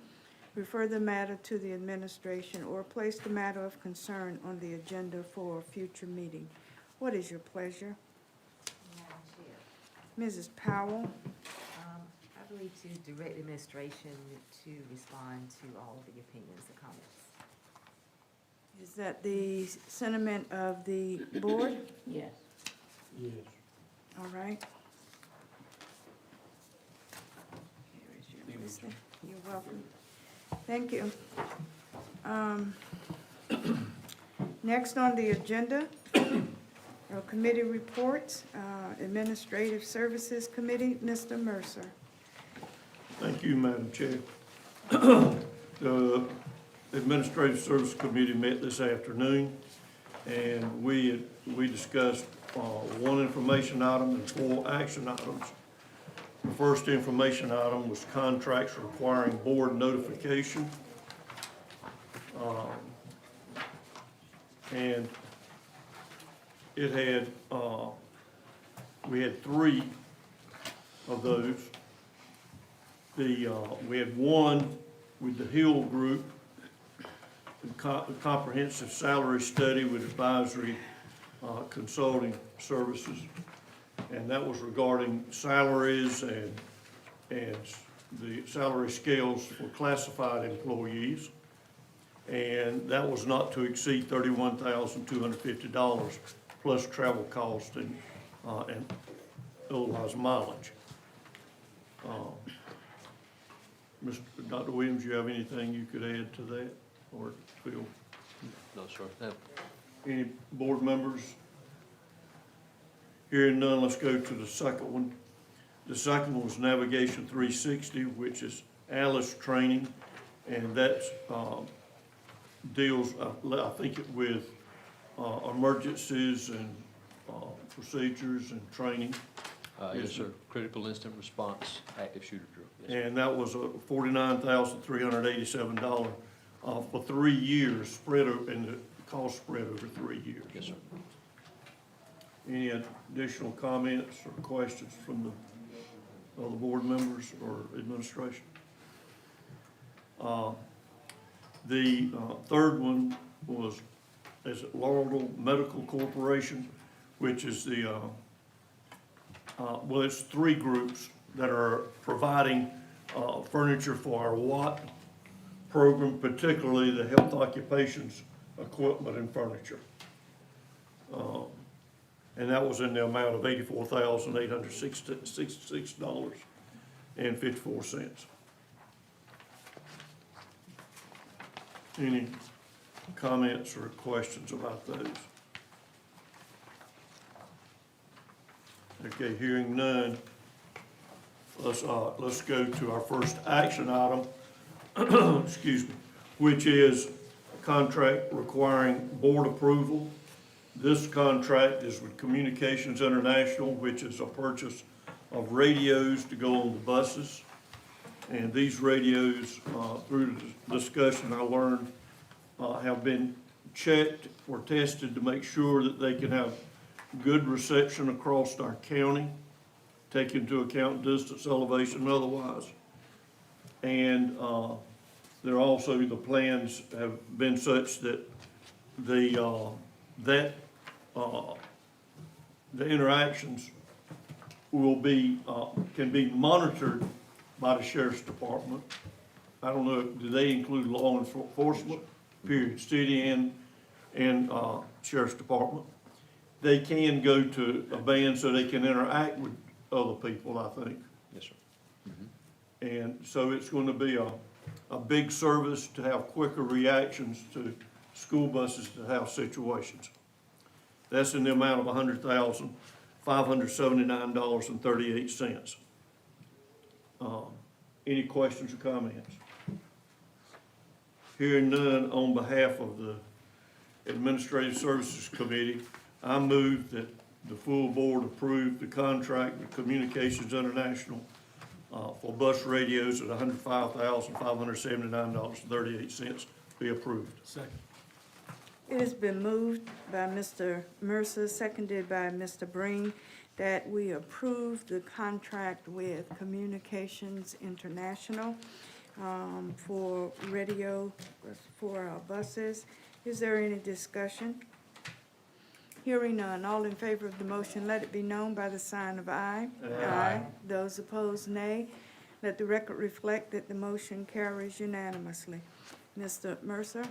refer the matter to the administration, or place the matter of concern on the agenda for a future meeting. What is your pleasure?
Madam Chair,
Mrs. Powell?
I believe to direct the administration to respond to all of the opinions and comments.
Is that the sentiment of the board?
Yes.
Yes.
All right. Here is your list. You're welcome. Thank you. Next on the agenda, our committee reports, Administrative Services Committee, Mr. Mercer.
Thank you, Madam Chair. The Administrative Service Committee met this afternoon, and we discussed one information item and 4 action items. The first information item was contracts requiring board notification. And it had, we had 3 of those. We had one with the Hill Group, the comprehensive salary study with advisory consulting services. And that was regarding salaries and the salary scales for classified employees. And that was not to exceed $31,250 plus travel cost and otherwise mileage. Dr. Williams, you have anything you could add to that, or Phil?
No, sir. No.
Any board members? Hearing none, let's go to the second one. The second one was Navigation 360, which is Alice training, and that deals, I think, with emergencies and procedures and training.
Yes, sir. Critical instant response, active shooter drill. Yes, sir.
And that was a $49,387 for 3 years, spread over, and the cost spread over 3 years.
Yes, sir.
Any additional comments or questions from the other board members or administration? The third one was, is it Laurel Medical Corporation, which is the, well, it's 3 groups that are providing furniture for our WAT program, particularly the health occupations equipment and furniture. And that was in the amount of $84,866.54. Any comments or questions about those? Okay, hearing none, let's go to our first action item, excuse me, which is a contract requiring board approval. This contract is with Communications International, which is a purchase of radios to go on the buses. And these radios, through the discussion I learned, have been checked or tested to make sure that they can have good reception across our county, take into account distance, elevation, and otherwise. And there also, the plans have been such that the interactions will be, can be monitored by the sheriff's department. I don't know, do they include law enforcement? Period, city and sheriff's department. They can go to a band so they can interact with other people, I think.
Yes, sir.
And so it's going to be a big service to have quicker reactions to school buses that have situations. That's in the amount of $100,579.38. Any questions or comments? Hearing none, on behalf of the Administrative Services Committee, I move that the full board approve the contract with Communications International for bus radios at $105,579.38 be approved.
Second.
It has been moved by Mr. Mercer, seconded by Mr. Breen, that we approve the contract with Communications International for radio for our buses. Is there any discussion? Hearing none, all in favor of the motion, let it be known by the sign of aye. Aye. Those opposed, nay. Let the record reflect that the motion carries unanimously. Mr. Mercer?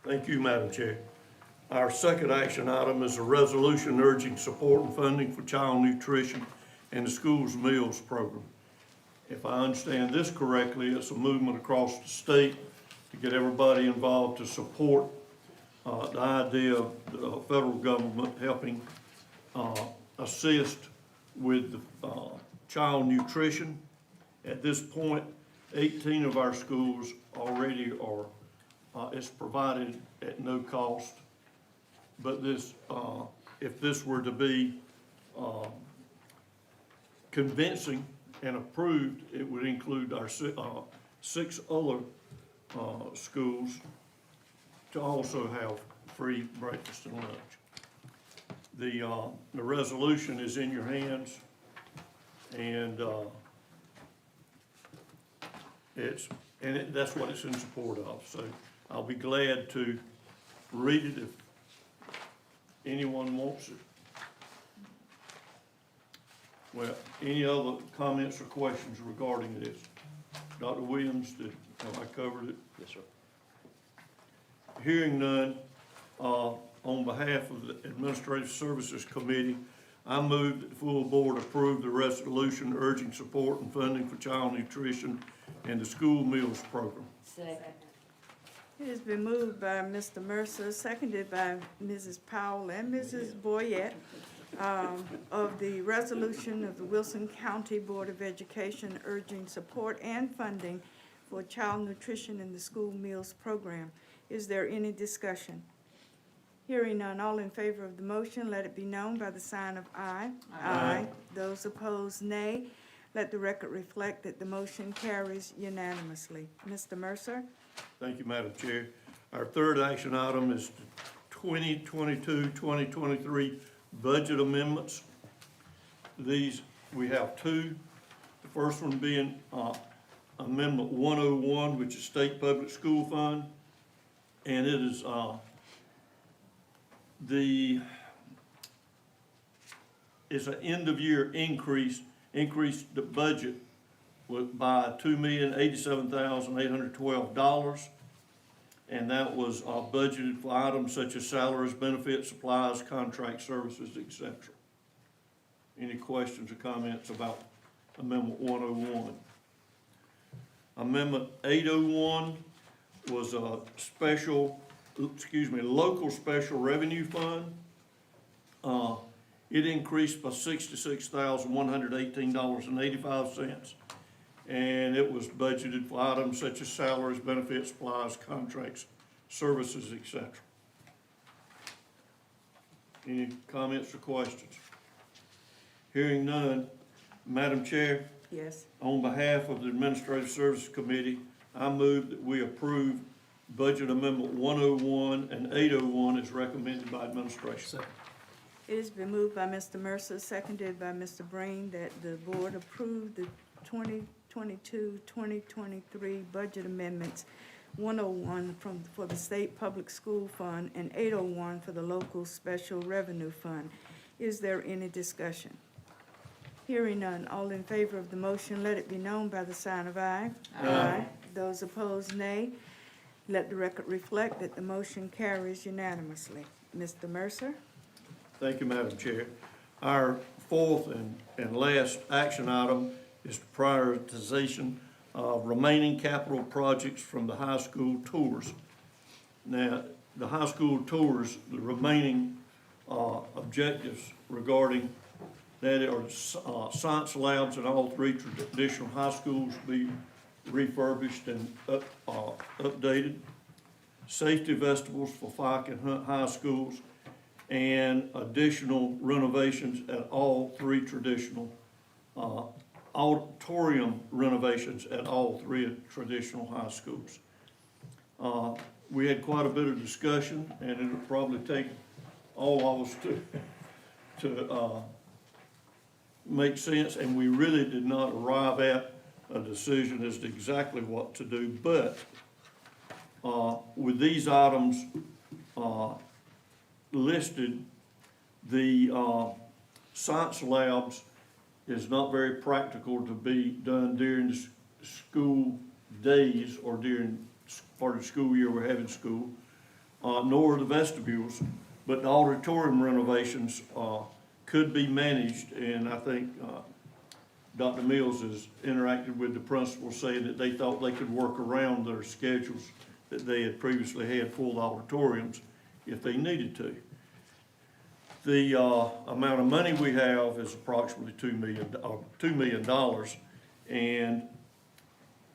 Thank you, Madam Chair. Our second action item is a resolution urging support and funding for child nutrition and the school's meals program. If I understand this correctly, it's a movement across the state to get everybody involved to support the idea of the federal government helping assist with child nutrition. At this point, 18 of our schools already are, it's provided at no cost. But this, if this were to be convincing and approved, it would include our 6 other schools to also have free breakfast and lunch. The resolution is in your hands, and that's what it's in support of. So I'll be glad to read it if anyone wants it. Well, any other comments or questions regarding this? Dr. Williams, have I covered it?
Yes, sir.
Hearing none, on behalf of the Administrative Services Committee, I move that the full board approve the resolution urging support and funding for child nutrition and the school meals program.
Second.
It has been moved by Mr. Mercer, seconded by Mrs. Powell and Mrs. Boyette, of the resolution of the Wilson County Board of Education urging support and funding for child nutrition in the school meals program. Is there any discussion? Hearing none, all in favor of the motion, let it be known by the sign of aye. Aye. Those opposed, nay. Let the record reflect that the motion carries unanimously. Mr. Mercer?
Thank you, Madam Chair. Our third action item is 2022-2023 budget amendments. These, we have two. The first one being Amendment 101, which is State Public School Fund. And it is it's an end-of-year increase the budget by $2,087,812. And that was budgeted for items such as salaries, benefits, supplies, contract services, etc. Any questions or comments about Amendment 101? Amendment 801 was a local special revenue fund. It increased by $66,118.85. And it was budgeted for items such as salaries, benefits, supplies, contracts, services, etc. Any comments or questions? Hearing none, Madam Chair,
Yes.
on behalf of the Administrative Services Committee, I move that we approve Budget Amendment 101 and 801 as recommended by administration.
It has been moved by Mr. Mercer, seconded by Mr. Breen, that the board approve the 2022-2023 budget amendments, 101 for the State Public School Fund and 801 for the Local Special Revenue Fund. Is there any discussion? Hearing none, all in favor of the motion, let it be known by the sign of aye. Aye. Those opposed, nay. Let the record reflect that the motion carries unanimously. Mr. Mercer?
Thank you, Madam Chair. Our fourth and last action item is prioritization of remaining capital projects from the high school tours. Now, the high school tours, the remaining objectives regarding that are science labs in all three traditional high schools be refurbished and updated, safety vestibules for Fike and Hunt High Schools, and additional renovations at all three traditional auditorium renovations at all three traditional high schools. We had quite a bit of discussion, and it'll probably take all of us to make sense, and we really did not arrive at a decision as to exactly what to do, but with these items listed, the science labs is not very practical to be done during the school days or during part of the school year we're having school, nor the vestibules, but the auditorium renovations could be managed, and I think Dr. Mills has interacted with the principals saying that they thought they could work around their schedules that they had previously had full auditoriums if they needed to. The amount of money we have is approximately $2 million, and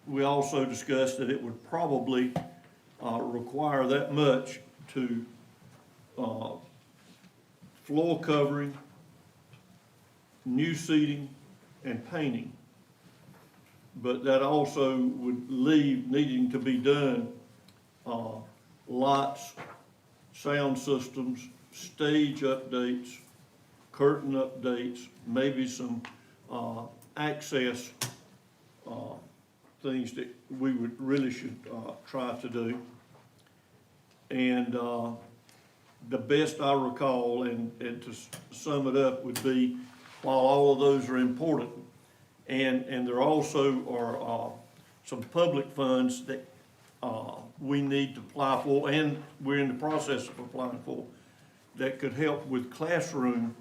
we also discussed that it would probably require that much to floor covering, new seating, and painting. But that also would leave needing to be done lights, sound systems, stage updates, curtain updates, maybe some access things that we would really should try to do. And the best I recall, and to sum it up, would be while all of those are important, and there also are some public funds that we need to apply for, and we're in the process of applying for, that could help with classroom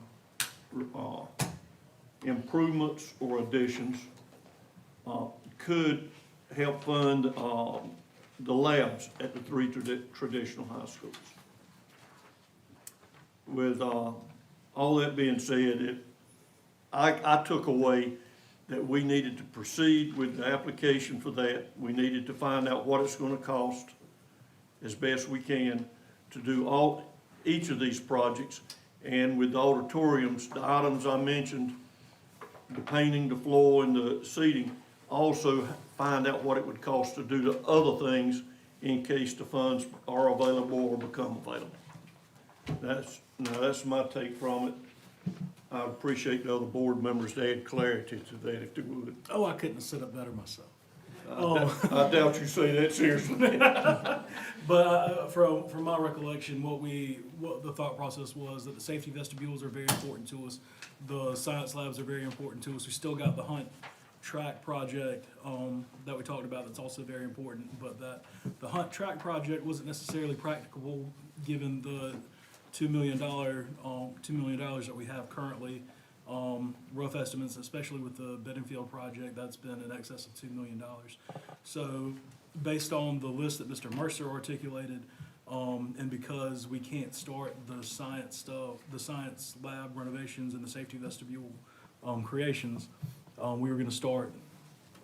improvements or additions, could help fund the labs at the three traditional high schools. With all that being said, I took away that we needed to proceed with the application for that. We needed to find out what it's going to cost as best we can to do each of these projects. And with the auditoriums, the items I mentioned, the painting, the floor, and the seating, also find out what it would cost to do the other things in case the funds are available or become available. That's my take from it. I appreciate the other board members to add clarity to that if they would.
Oh, I couldn't have set up better myself.
I doubt you say that seriously.
But from my recollection, what the thought process was that the safety vestibules are very important to us. The science labs are very important to us. We still got the Hunt Track project that we talked about that's also very important. But that the Hunt Track project wasn't necessarily practicable given the $2 million that we have currently. Rough estimates, especially with the Bedingfield project, that's been in excess of $2 million. So based on the list that Mr. Mercer articulated, and because we can't start the science stuff, the science lab renovations and the safety vestibule creations, we were gonna start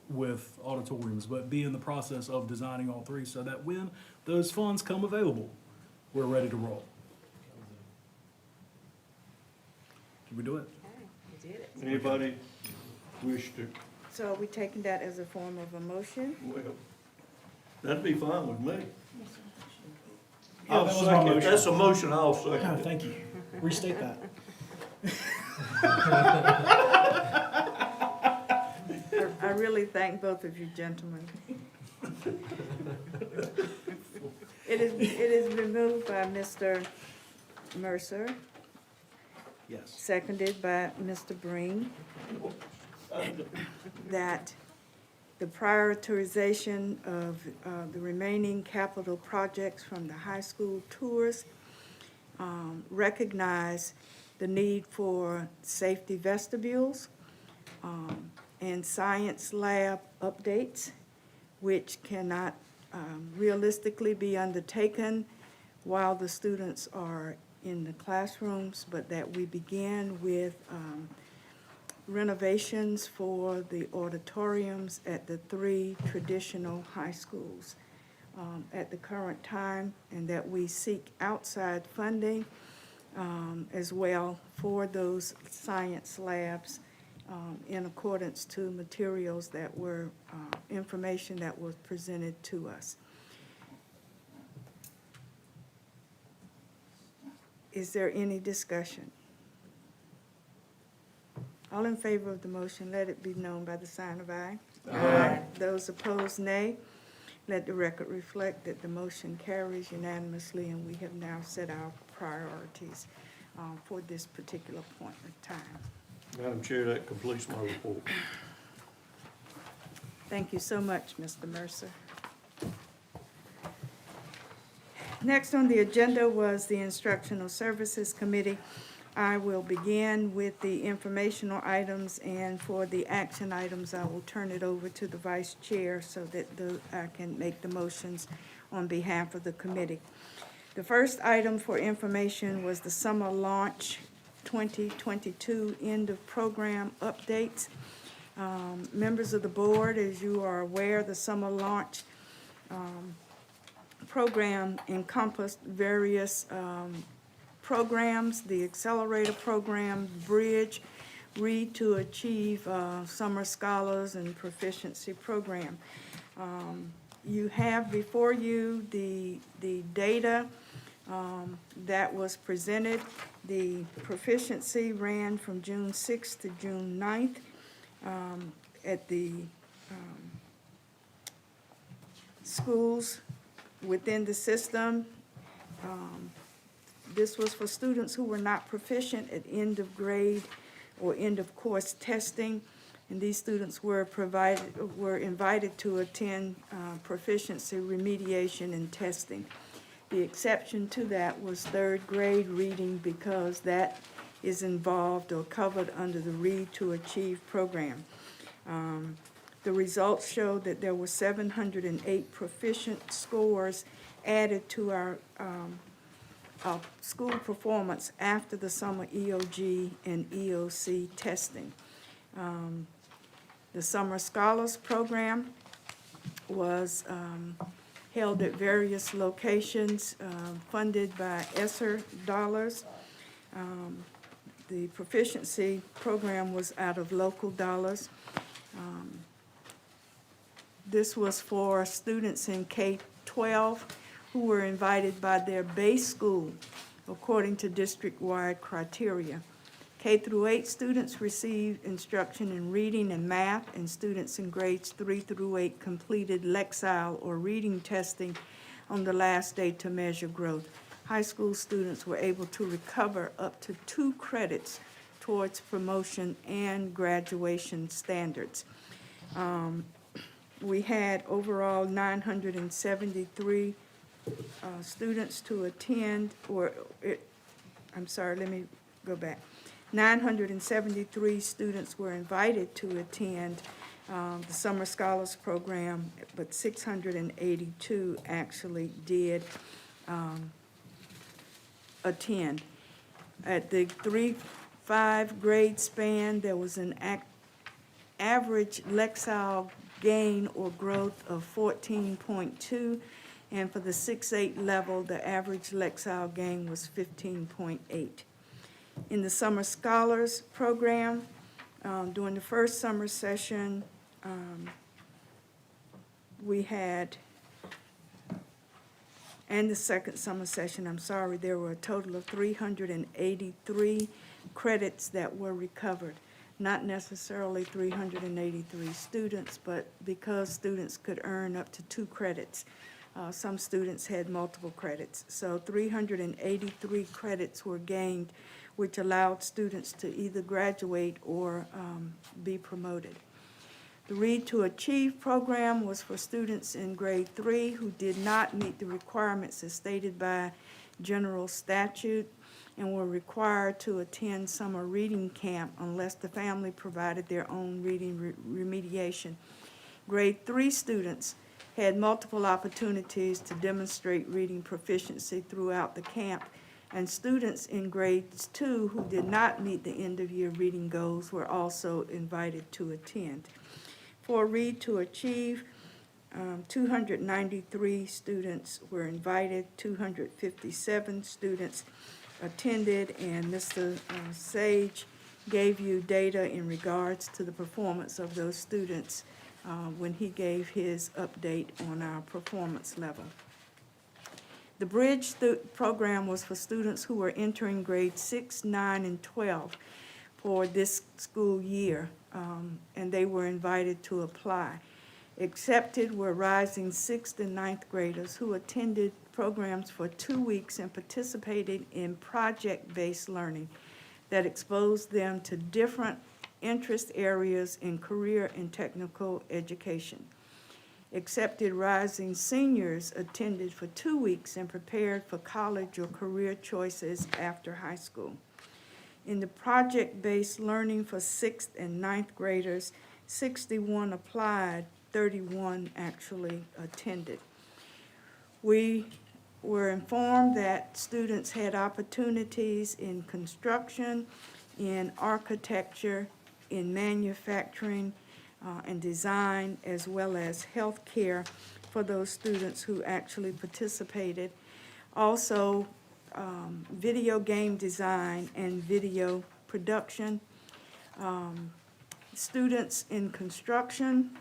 with auditoriums, but be in the process of designing all three so that when those funds come available, we're ready to roll. Can we do it?
We did it.
Anybody wish to,
So are we taking that as a form of a motion?
well, that'd be fine with me.
Yeah, that was my motion.
That's a motion, I'll second
Oh,
it.
thank you. Restate that.
I really thank both of you gentlemen. It is been moved by Mr. Mercer,
Yes.
seconded by Mr. Breen, that the prioritization of the remaining capital projects from the high school tours recognize the need for safety vestibules and science lab updates, which cannot realistically be undertaken while the students are in the classrooms, but that we begin with renovations for the auditoriums at the 3 traditional high schools at the current time, and that we seek outside funding as well for those science labs in accordance to materials that were, information that was presented to us. Is there any discussion? All in favor of the motion, let it be known by the sign of aye. Aye. Those opposed, nay. Let the record reflect that the motion carries unanimously, and we have now set our priorities for this particular point of time.
Madam Chair, that completes my report.
Thank you so much, Mr. Mercer. Next on the agenda was the Instructional Services Committee. I will begin with the informational items, and for the action items, I will turn it over to the Vice Chair so that I can make the motions on behalf of the committee. The first item for information was the summer launch 2022 end of program updates. Members of the board, as you are aware, the summer launch program encompassed various programs, the Accelerator Program, Bridge, Read to Achieve, Summer Scholars, and Proficiency Program. You have before you the data that was presented. The proficiency ran from June 6th to June 9th at the schools within the system. This was for students who were not proficient at end of grade or end of course testing, and these students were invited to attend proficiency remediation and testing. The exception to that was third grade reading, because that is involved or covered under the Read to Achieve program. The results showed that there were 708 proficient scores added to our school performance after the summer EOG and EOC testing. The Summer Scholars Program was held at various locations, funded by ESSER dollars. The Proficiency Program was out of local dollars. This was for students in K-12 12 who were invited by their base school according to district-wide criteria. K through 8 students received instruction in reading and math, and students in grades 3 through 8 completed Lexile or reading testing on the last day to measure growth. High school students were able to recover up to 2 credits towards promotion and graduation standards. We had overall 973 students to attend, I'm sorry, let me go back. 973 students were invited to attend the Summer Scholars Program, but 682 actually did attend. At the 3-5 grade span, there was an average Lexile gain or growth of 14.2, and for the 6-8 level, the average Lexile gain was 15.8. In the Summer Scholars Program, during the first summer session, we had, and the second summer session, I'm sorry, there were a total of 383 credits that were recovered. Not necessarily 383 students, but because students could earn up to 2 credits. Some students had multiple credits. So 383 credits were gained, which allowed students to either graduate or be promoted. The Read to Achieve program was for students in grade 3 who did not meet the requirements as stated by general statute and were required to attend summer reading camp unless the family provided their own reading remediation. Grade 3 students had multiple opportunities to demonstrate reading proficiency throughout the camp, and students in grades 2 who did not meet the end-of-year reading goals were also invited to attend. For Read to Achieve, 293 students were invited, 257 students attended, and Mr. Sage gave you data in regards to the performance of those students when he gave his update on our performance level. The Bridge program was for students who were entering grades 6, 9, and 12 for this school year, and they were invited to apply. Accepted were rising 6th and 9th graders who attended programs for 2 weeks and participated in project-based learning that exposed them to different interest areas in career and technical education. Accepted rising seniors attended for 2 weeks and prepared for college or career choices after high school. In the project-based learning for 6th and 9th graders, 61 applied, 31 actually attended. We were informed that students had opportunities in construction, in architecture, in manufacturing, and design, as well as healthcare for those students who actually participated. Also, video game design and video production. Students in construction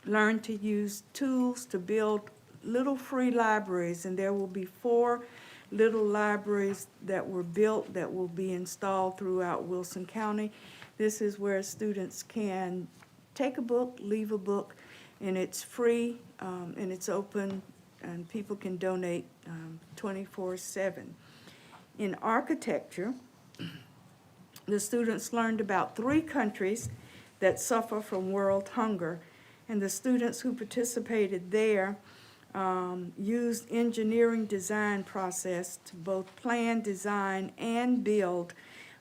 learned to use tools to build little free libraries, and there will be 4 little libraries that were built that will be installed throughout Wilson County. This is where students can take a book, leave a book, and it's free, and it's open, and people can donate 24/7. In architecture, the students learned about 3 countries that suffer from world hunger, and the students who participated there used engineering design process to both plan, design, and build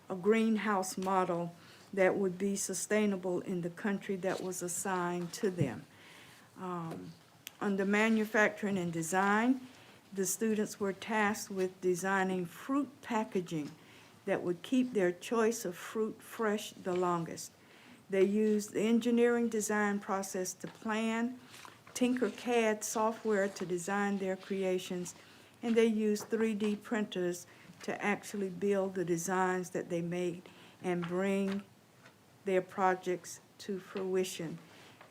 a greenhouse model that would be sustainable in the country that was assigned to them. Under manufacturing and design, the students were tasked with designing fruit packaging that would keep their choice of fruit fresh the longest. They used the engineering design process to plan, Tinkercad software to design their creations, and they used 3D printers to actually build the designs that they made and bring their projects to fruition.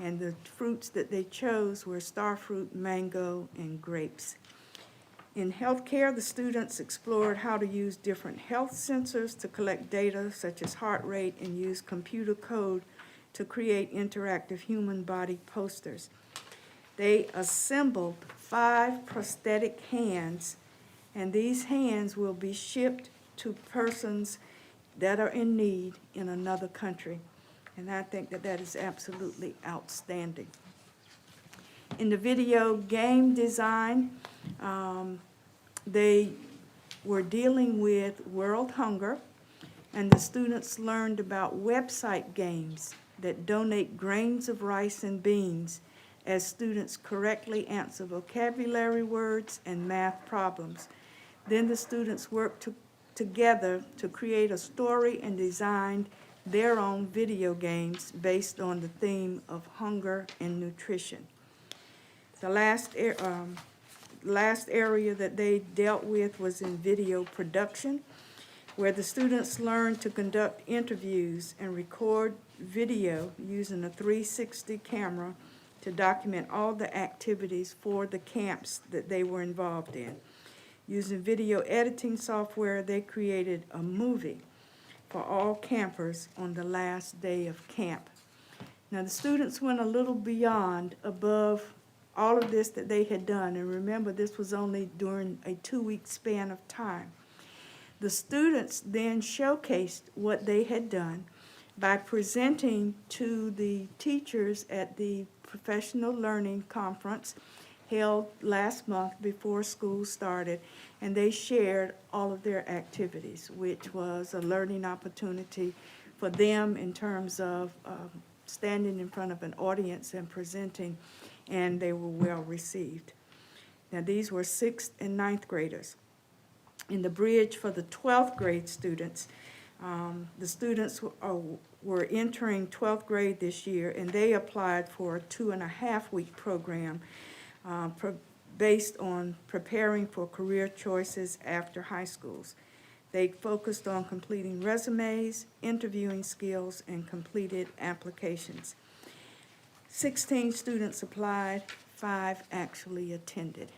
and the fruits that they chose were starfruit, mango, and grapes. In healthcare, the students explored how to use different health sensors to collect data such as heart rate and use computer code to create interactive human body posters. They assembled 5 prosthetic hands, and these hands will be shipped to persons that are in need in another country. And I think that that is absolutely outstanding. In the video game design, they were dealing with world hunger, and the students learned about website games that donate grains of rice and beans as students correctly answer vocabulary words and math problems. Then the students worked together to create a story and designed their own video games based on the theme of hunger and nutrition. The last area that they dealt with was in video production, where the students learned to conduct interviews and record video using a 360 camera to document all the activities for the camps that they were involved in. Using video editing software, they created a movie for all campers on the last day of camp. Now, the students went a little beyond above all of this that they had done, and remember, this was only during a 2-week span of time. The students then showcased what they had done by presenting to the teachers at the Professional Learning Conference held last month before school started, and they shared all of their activities, which was a learning opportunity for them in terms of standing in front of an audience and presenting, and they were well received. Now, these were 6th and 9th graders. In the bridge for the 12th grade students, the students were entering 12th grade this year, and they applied for a 2.5-week program based on preparing for career choices after high schools. They focused on completing resumes, interviewing skills, and completed applications. 16 students applied, 5 actually attended.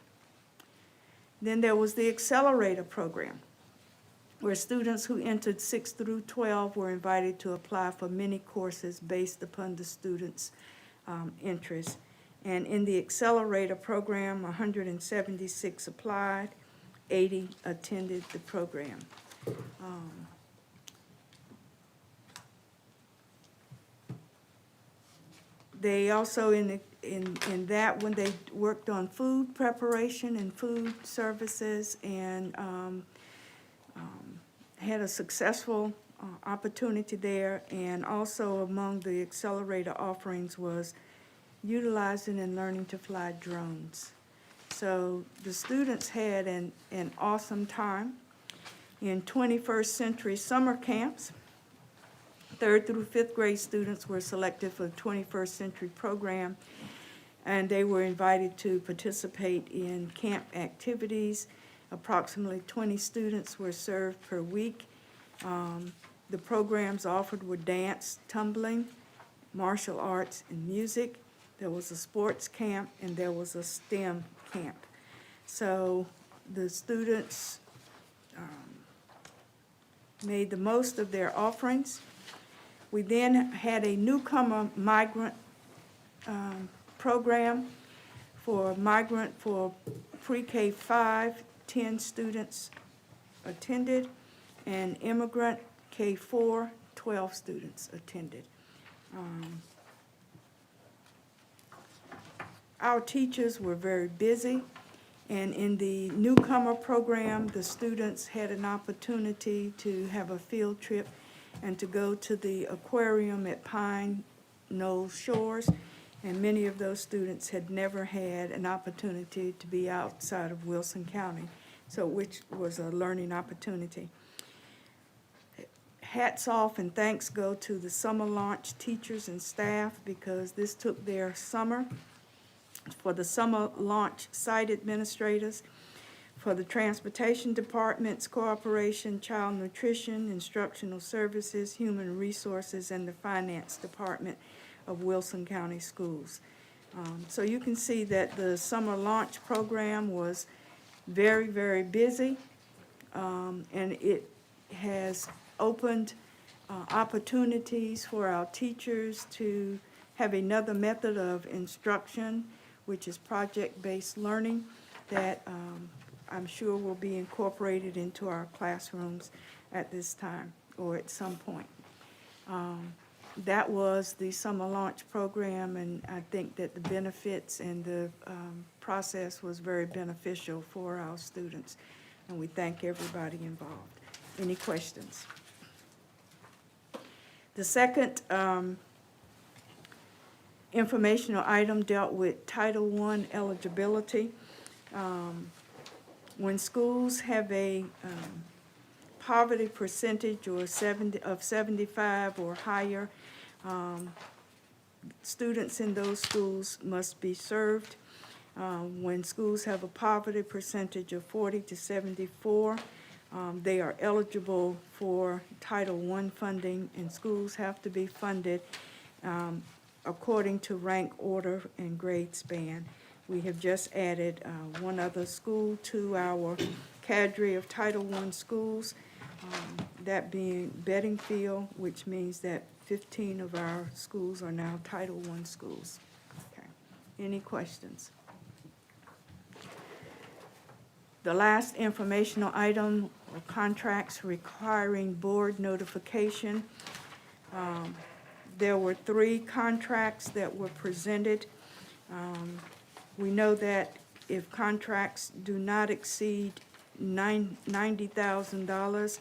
Then there was the Accelerator program, where students who entered 6 through 12 were invited to apply for many courses based upon the students' interests. And in the Accelerator program, 176 applied, 80 attended the program. They also, in that, when they worked on food preparation and food services, and had a successful opportunity there. And also among the Accelerator offerings was utilizing and learning to fly drones. So the students had an awesome time in 21st century summer camps. 3rd through 5th grade students were selected for the 21st century program, and they were invited to participate in camp activities. Approximately 20 students were served per week. The programs offered were dance, tumbling, martial arts, and music. There was a sports camp, and there was a STEM camp. So the students made the most of their offerings. We then had a newcomer migrant program for pre-K 5, 10 students attended, and immigrant K4, 12 students attended. Our teachers were very busy, and in the newcomer program, the students had an opportunity to have a field trip and to go to the aquarium at Pine Knoll Shores, and many of those students had never had an opportunity to be outside of Wilson County, so which was a learning opportunity. Hats off and thanks go to the summer launch teachers and staff, because this took their summer. For the summer launch site administrators, for the transportation departments, cooperation, child nutrition, instructional services, human resources, and the finance department of Wilson County Schools. So you can see that the summer launch program was very, very busy, and it has opened opportunities for our teachers to have another method of instruction, which is project-based learning, that I'm sure will be incorporated into our classrooms at this time or at some point. That was the summer launch program, and I think that the benefits and the process was very beneficial for our students, and we thank everybody involved. Any questions? The second informational item dealt with Title I eligibility. When schools have a poverty percentage of 75 or higher, students in those schools must be served. When schools have a poverty percentage of 40 to 74, they are eligible for Title I funding, and schools have to be funded according to rank, order, and grade span. We have just added one other school to our cadre of Title I schools, that being Bedingfield, which means that 15 of our schools are now Title I schools. Okay. Any questions? The last informational item are contracts requiring board notification. There were 3 contracts that were presented. We know that if contracts do not exceed $90,000,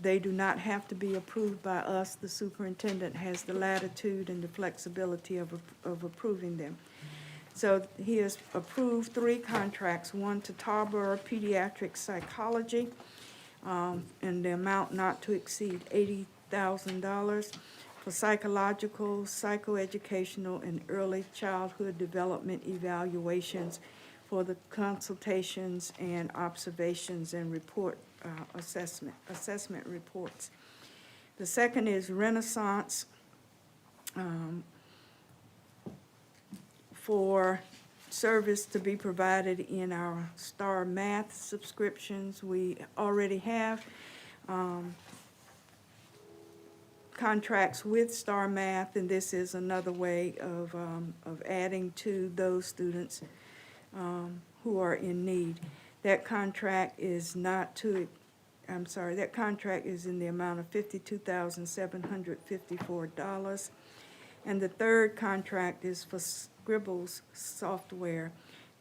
they do not have to be approved by us. The superintendent has the latitude and the flexibility of approving them. So he has approved 3 contracts, one to Tarboro Pediatric Psychology, and the amount not to exceed $80,000 for psychological, psychoeducational, and early childhood development evaluations for the consultations and observations and report assessment reports. The second is Renaissance for service to be provided in our Star Math subscriptions. We already have contracts with Star Math, and this is another way of adding to those students who are in need. That contract is that contract is in the amount of $52,754. And the third contract is for Scribbles software.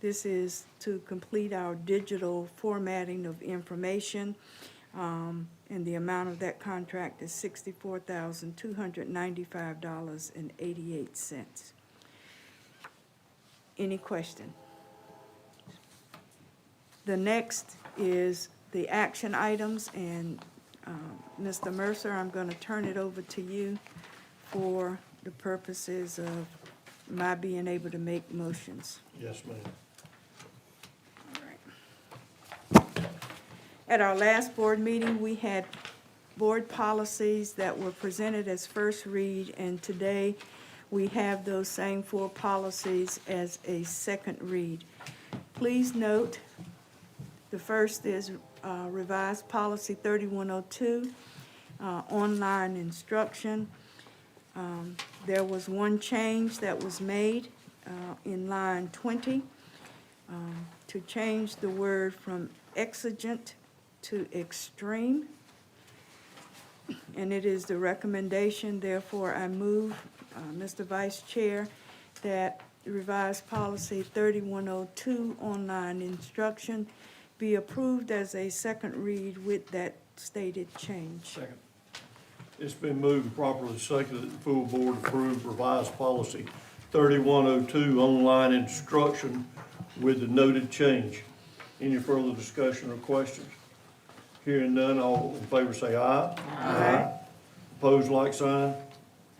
This is to complete our digital formatting of information, and the amount of that contract is $64,295.88. Any question? The next is the action items, and Mr. Mercer, I'm going to turn it over to you for the purposes of my being able to make motions.
Yes, ma'am.
All right. At our last board meeting, we had board policies that were presented as first read, and today we have those same 4 policies as a second read. Please note, the first is revised policy 3102, online instruction. There was one change that was made in line 20 to change the word from exigent to extreme. And it is the recommendation, therefore I move, Mr. Vice Chair, that revised policy 3102, online instruction, be approved as a second read with that stated change.
Second.
It's been moved and properly seconded that the full board approve revised policy 3102, online instruction with the noted change. Any further discussion or questions? Hearing none, all in favor say aye.
Aye.
Opposed, like sign.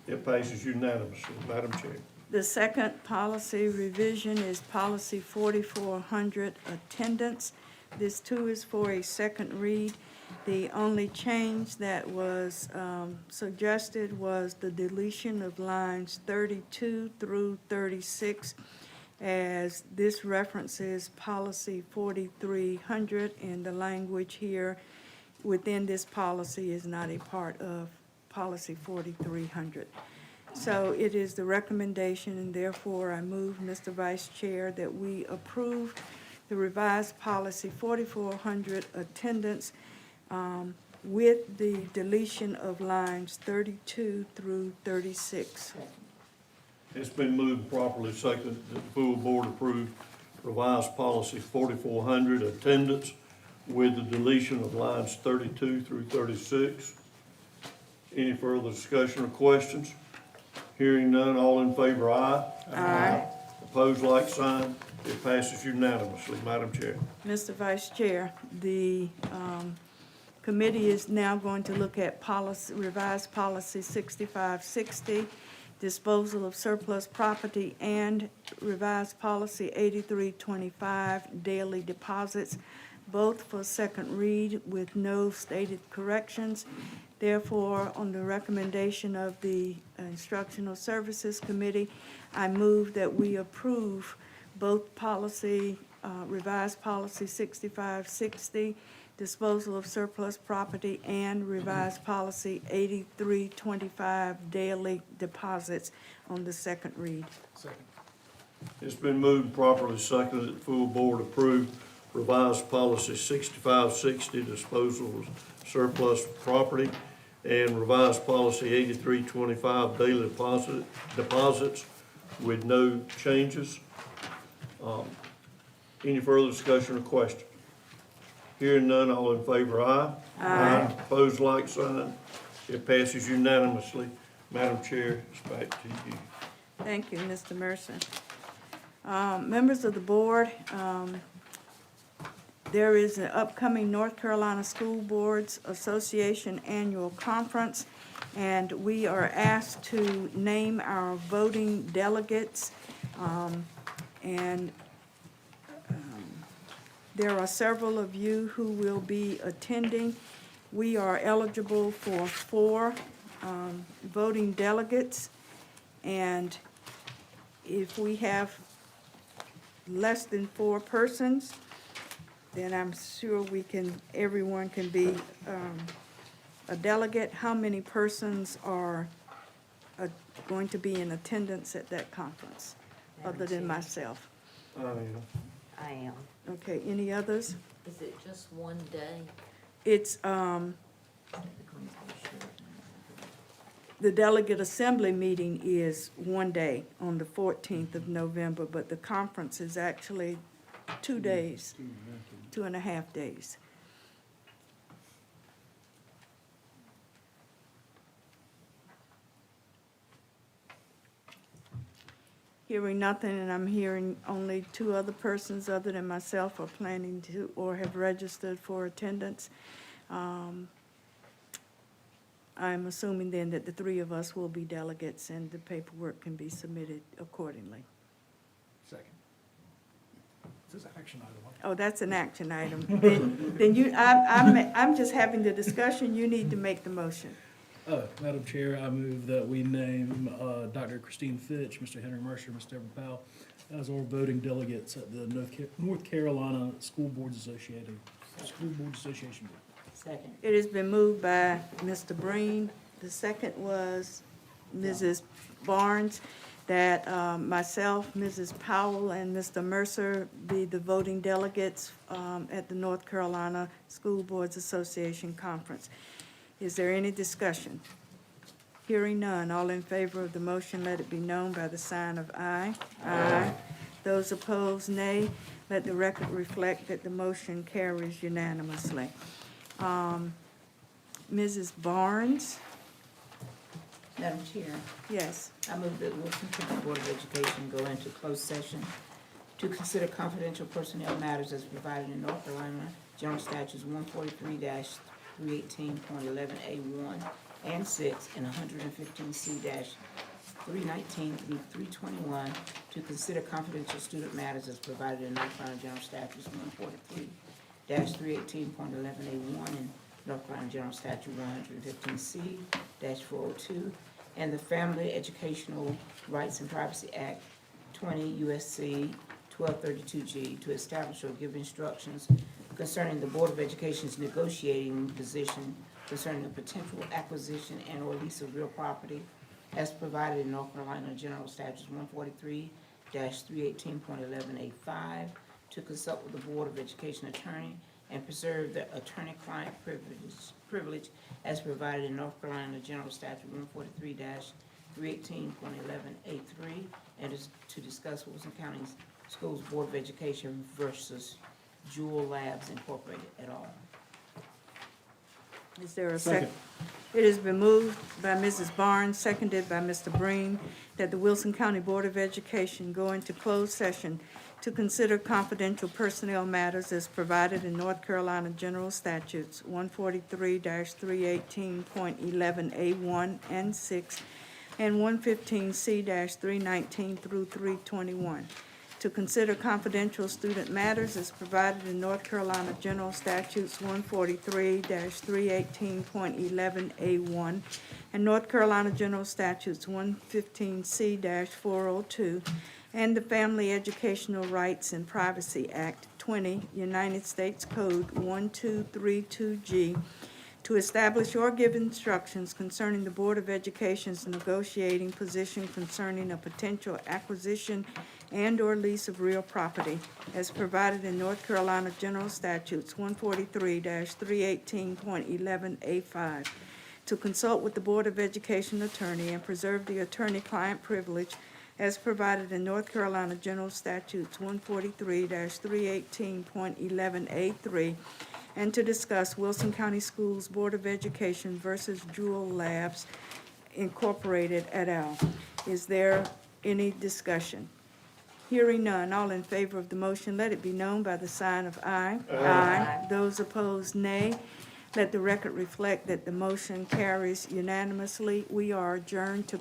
It passes unanimously. Madam Chair.
The second policy revision is policy 4400, attendance. This too is for a second read. The only change that was suggested was the deletion of lines 32 through 36, as this references policy 4300, and the language here within this policy is not a part of policy 4300. So it is the recommendation, and therefore I move, Mr. Vice Chair, that we approve the revised policy 4400 attendance with the deletion of lines 32 through 36.
It's been moved and properly seconded that the full board approve revised policy 4400, attendance, with the deletion of lines 32 through 36. Any further discussion or questions? Hearing none, all in favor, aye.
Aye.
Opposed, like sign. It passes unanimously. Madam Chair.
Mr. Vice Chair, the committee is now going to look at policy, revised policy 6560, disposal of surplus property, and revised policy 8325, daily deposits, both for second read with no stated corrections. Therefore, on the recommendation of the Instructional Services Committee, I move that we approve both policy, revised policy 6560, disposal of surplus property, and revised policy 8325, daily deposits, on the second read.
Second.
It's been moved and properly seconded that the full board approve revised policy 6560, disposal of surplus property, and revised policy 8325, daily deposits, with no changes. Any further discussion or question? Hearing none, all in favor, aye. Aye. Opposed, like sign. It passes unanimously. Madam Chair, it's back to you.
Thank you, Mr. Mercer. Members of the board, there is an upcoming North Carolina School Boards Association Annual Conference, and we are asked to name our voting delegates. There are several of you who will be attending. We are eligible for 4 voting delegates, and if we have less than 4 persons, then I'm sure we can, everyone can be a delegate. How many persons are going to be in attendance at that conference, other than myself?
I am.
Okay, any others?
Is it just one day?
It's, the delegate assembly meeting is one day on the 14th of November, but the conference is actually 2 days, 2.5 days. Hearing nothing, and I'm hearing only 2 other persons other than myself are planning to or have registered for attendance. I'm assuming then that the 3 of us will be delegates and the paperwork can be submitted accordingly.
Second. This is an action item.
Oh, that's an action item. Then you, I'm just having the discussion, you need to make the motion.
Madam Chair, I move that we name Dr. Christine Fitch, Mr. Henry Mercer, Ms. Deborah Powell as our voting delegates at the North Carolina School Boards Association.
Second.
It has been moved by Mr. Breen. The second was Mrs. Barnes, that myself, Mrs. Powell, and Mr. Mercer be the voting delegates at the North Carolina School Boards Association Conference. Is there any discussion? Hearing none, all in favor of the motion, let it be known by the sign of aye. Aye. Those opposed, nay. Let the record reflect that the motion carries unanimously. Mrs. Barnes?
Madam Chair,
Yes.
I move that Wilson County Board of Education go into closed session to consider confidential personnel matters as provided in North Carolina General Statutes 143-318.11A1 and 6 and 115C-319 through 321 to consider confidential student matters as provided in North Carolina General Statutes 143-318.11A1 and North Carolina General Statute 115C-402, and the Family Educational Rights and Privacy Act 20 U.S.C. 1232G to establish or give instructions concerning the Board of Education's negotiating position concerning the potential acquisition and or lease of real property as provided in North Carolina General Statutes 143-318.11A5, to consult with the Board of Education attorney and preserve the attorney-client privilege as provided in North Carolina General Statute 143-318.11A3, and to discuss Wilson County Schools Board of Education versus Jewel Labs Incorporated et al.
Is there a second? It has been moved by Mrs. Barnes, seconded by Mr. Breen, that the Wilson County Board of Education go into closed session to consider confidential personnel matters as provided in North Carolina General Statutes 143-318.11A1 and 6 and 115C-319 through 321. To consider confidential student matters as provided in North Carolina General Statutes 143-318.11A1 and North Carolina General Statutes 115C-402 and the Family Educational Rights and Privacy Act 20 United States Code 1232G to establish or give instructions concerning the Board of Education's negotiating position concerning a potential acquisition and/or lease of real property as provided in North Carolina General Statutes 143-318.11A5, to consult with the Board of Education attorney and preserve the attorney-client privilege as provided in North Carolina General Statutes 143-318.11A3, and to discuss Wilson County Schools Board of Education versus Jewel Labs Incorporated et al. Is there any discussion? Hearing none, all in favor of the motion, let it be known by the sign of aye. Aye. Those opposed, nay. Let the record reflect that the motion carries unanimously. We are adjourned to